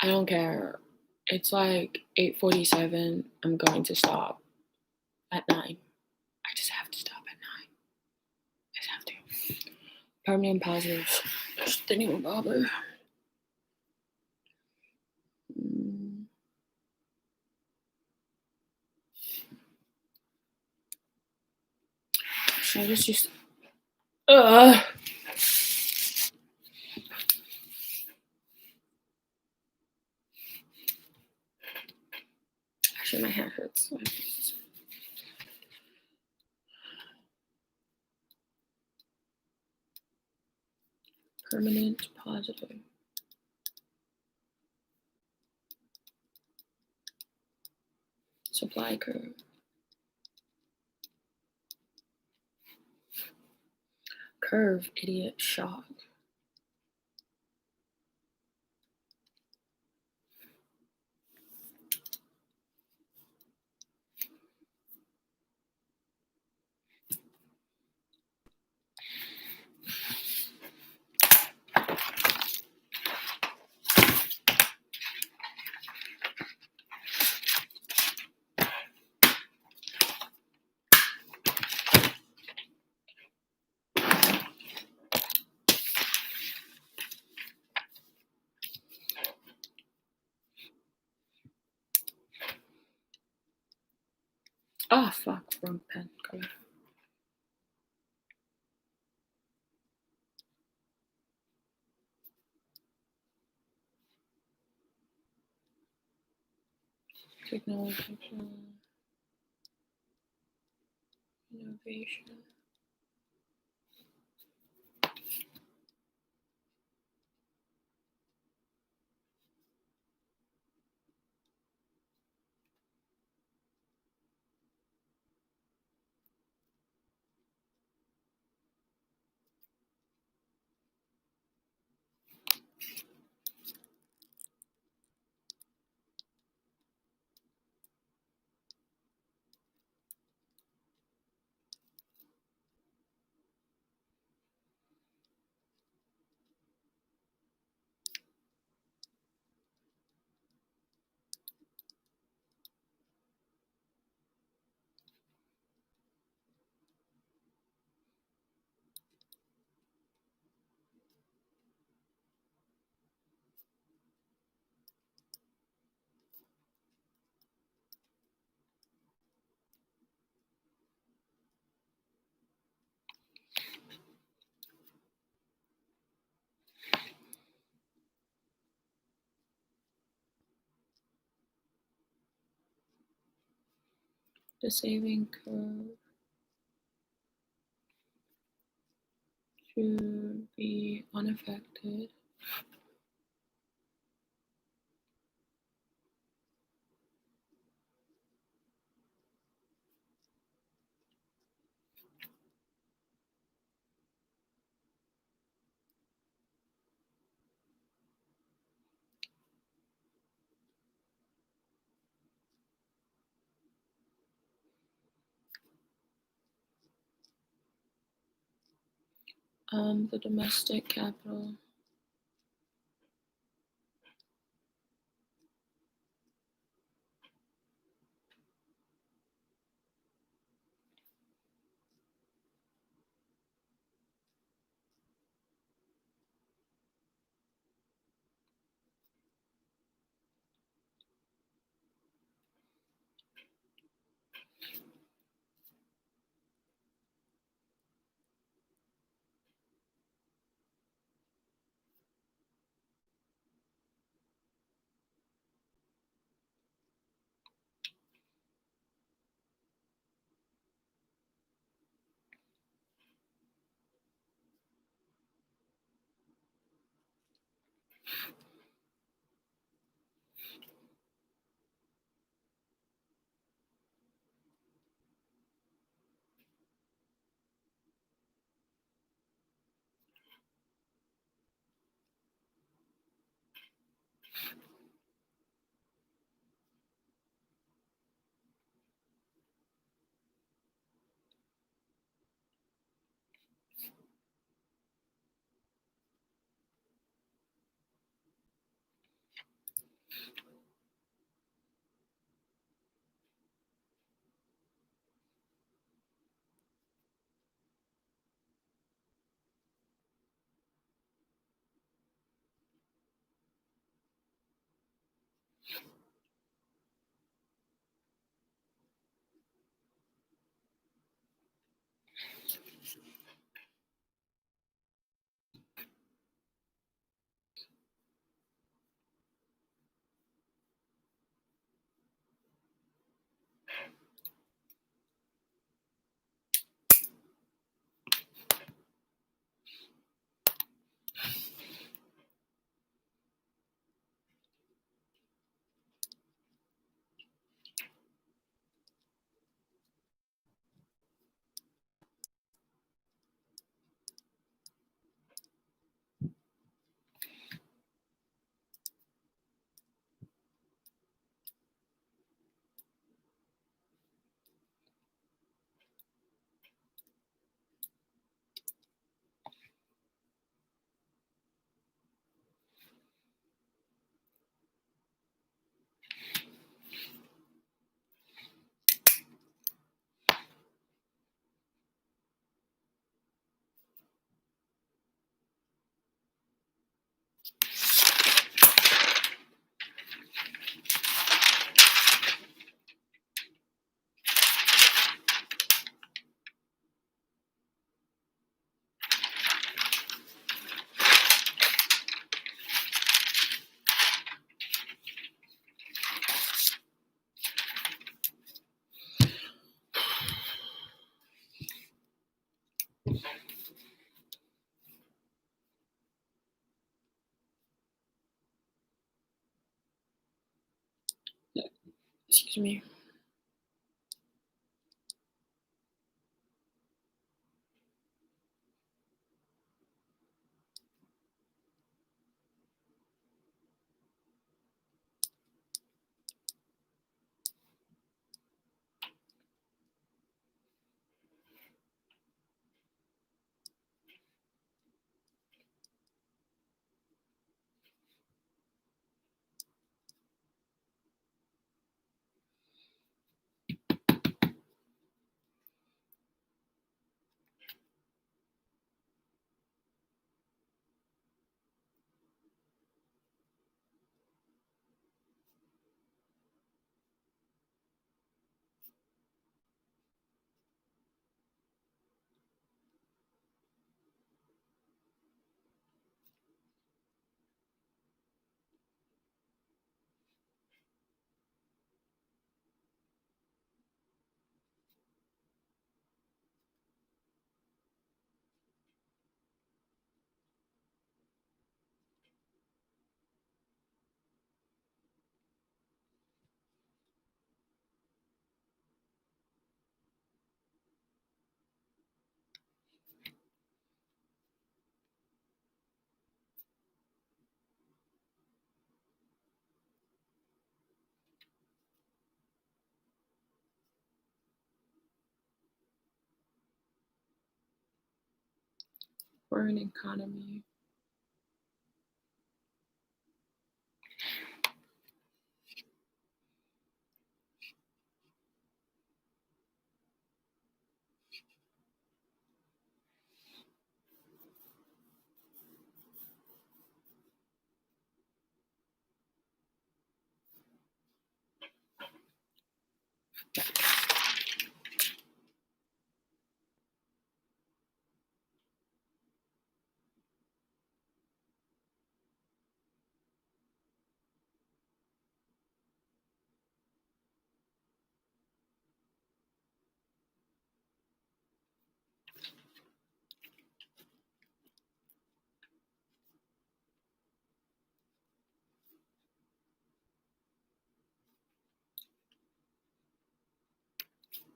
I don't care. It's like 8:47. I'm going to stop at 9. I just have to stop at 9. I just have to. Permanent positive. Just didn't even bother. Should I just actually my hand hurts. Permanent positive. Supply curve. Curve, idiot, shock. Oh, fuck. Wrong pen color. Technological innovation. The saving curve should be unaffected. The domestic capital. to me. We're an economy.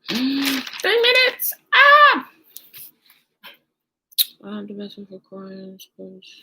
Three minutes. The best for coins, suppose.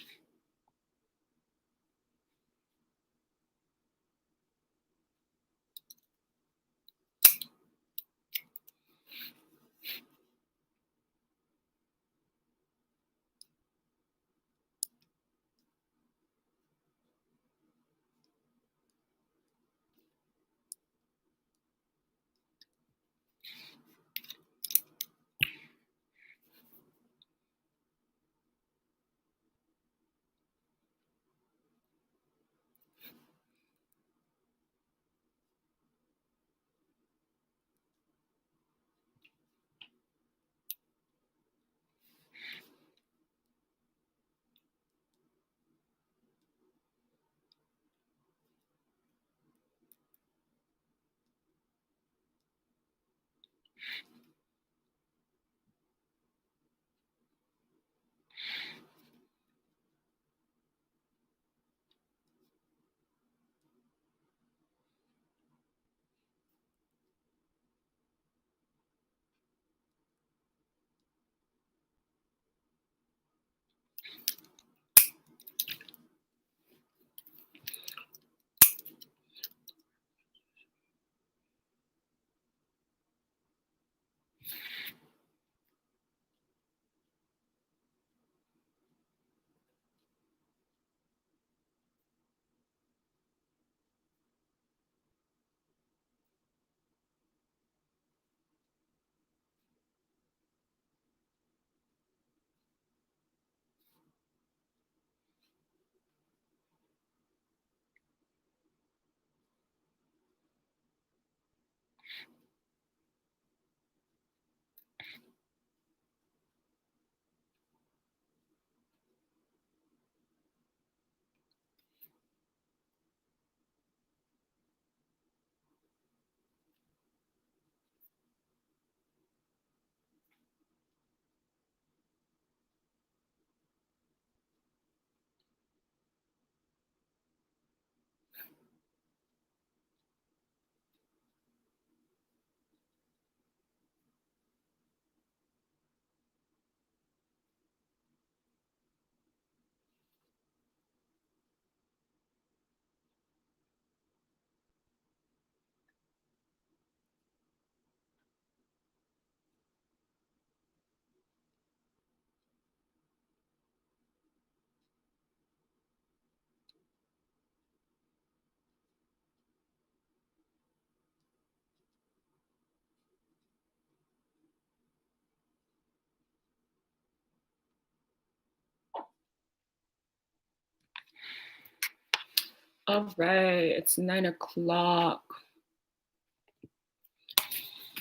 All right, it's 9 o'clock.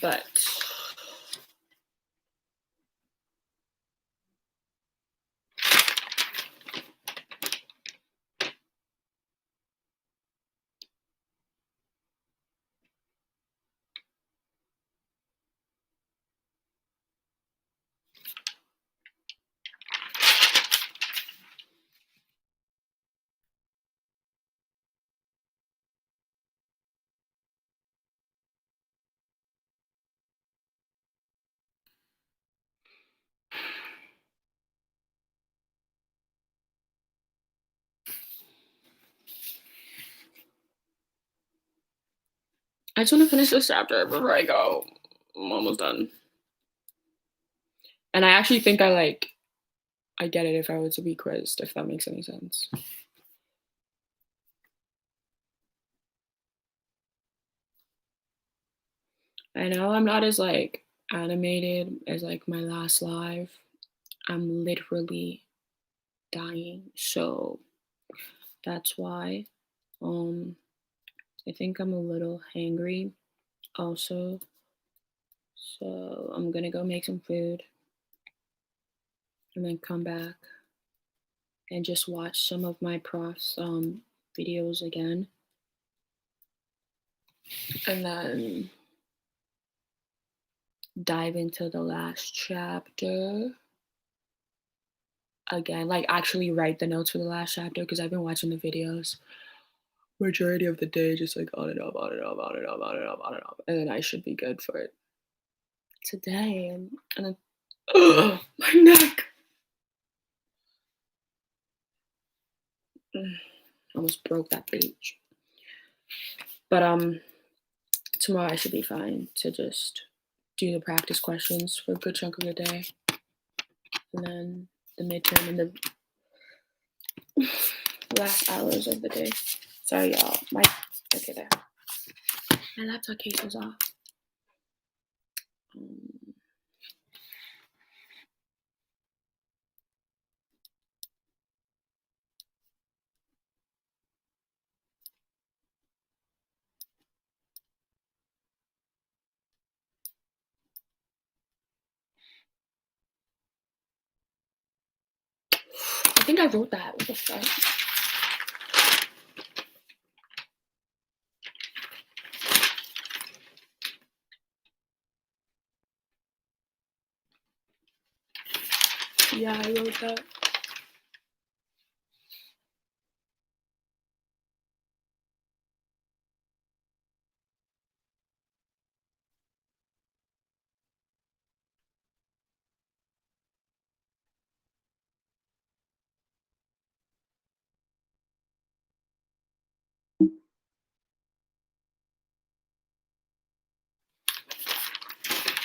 But I just want to finish this chapter before I go. I'm almost done. And I actually think I get it if I were to be quizzed, if that makes any sense. I know I'm not as animated as my last live. I'm literally dying, so that's why. I think I'm a little hangry also, so I'm gonna go make some food and then come back and just watch some of my prof's videos again, and then dive into the last chapter again, actually write the notes for the last chapter because I've been watching the videos majority of the day, just on and off, on and off, on and off, on and off, on and off, and then I should be good for it today. And then my neck. Almost broke that page. But tomorrow I should be fine to just do the practice questions for a good chunk of the day, and then the midterm and the last hours of the day. Sorry, y'all. Okay, there. My laptop case was off. I think I wrote that. What the fuck? Yeah, I wrote that.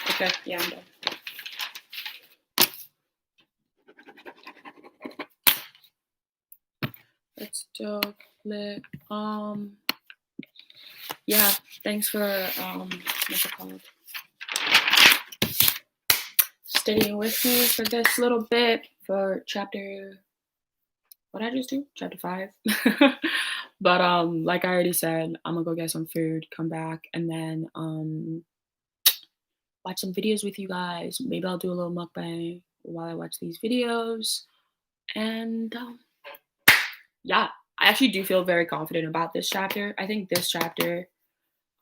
Okay, yeah, I'm done. That's dope. Lit. Yeah, thanks for what's it called? Studying with me for this little bit for chapter. What did I just do? Chapter 5. But like I already said, I'm gonna go get some food, come back, and then watch some videos with you guys. Maybe I'll do a little mukbang while I watch these videos. And yeah, I actually do feel very confident about this chapter. I think this chapter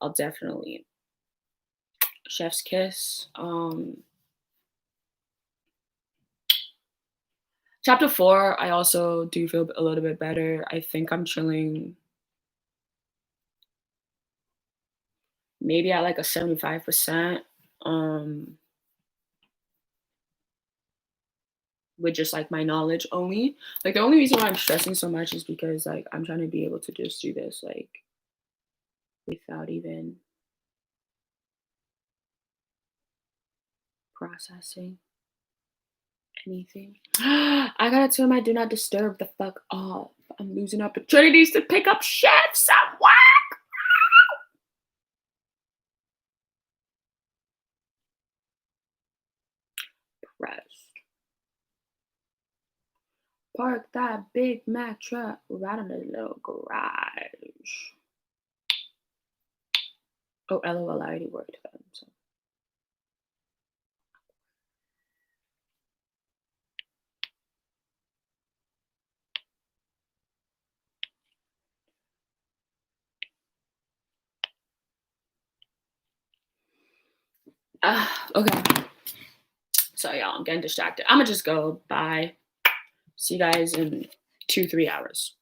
I'll definitely chef's kiss. Chapter 4, I also do feel a little bit better. I think I'm chilling maybe at a 75%. With just my knowledge only. The only reason why I'm stressing so much is because I'm trying to be able to just do this without even processing anything. I gotta turn my do not disturb the fuck off. I'm losing opportunities to pick up shifts at work. park that Big Mac truck right in the little garage. Oh, LOL, I already worked them. So. Okay. Sorry, y'all. I'm getting distracted. I'm gonna just go. Bye. See you guys in 2-3 hours.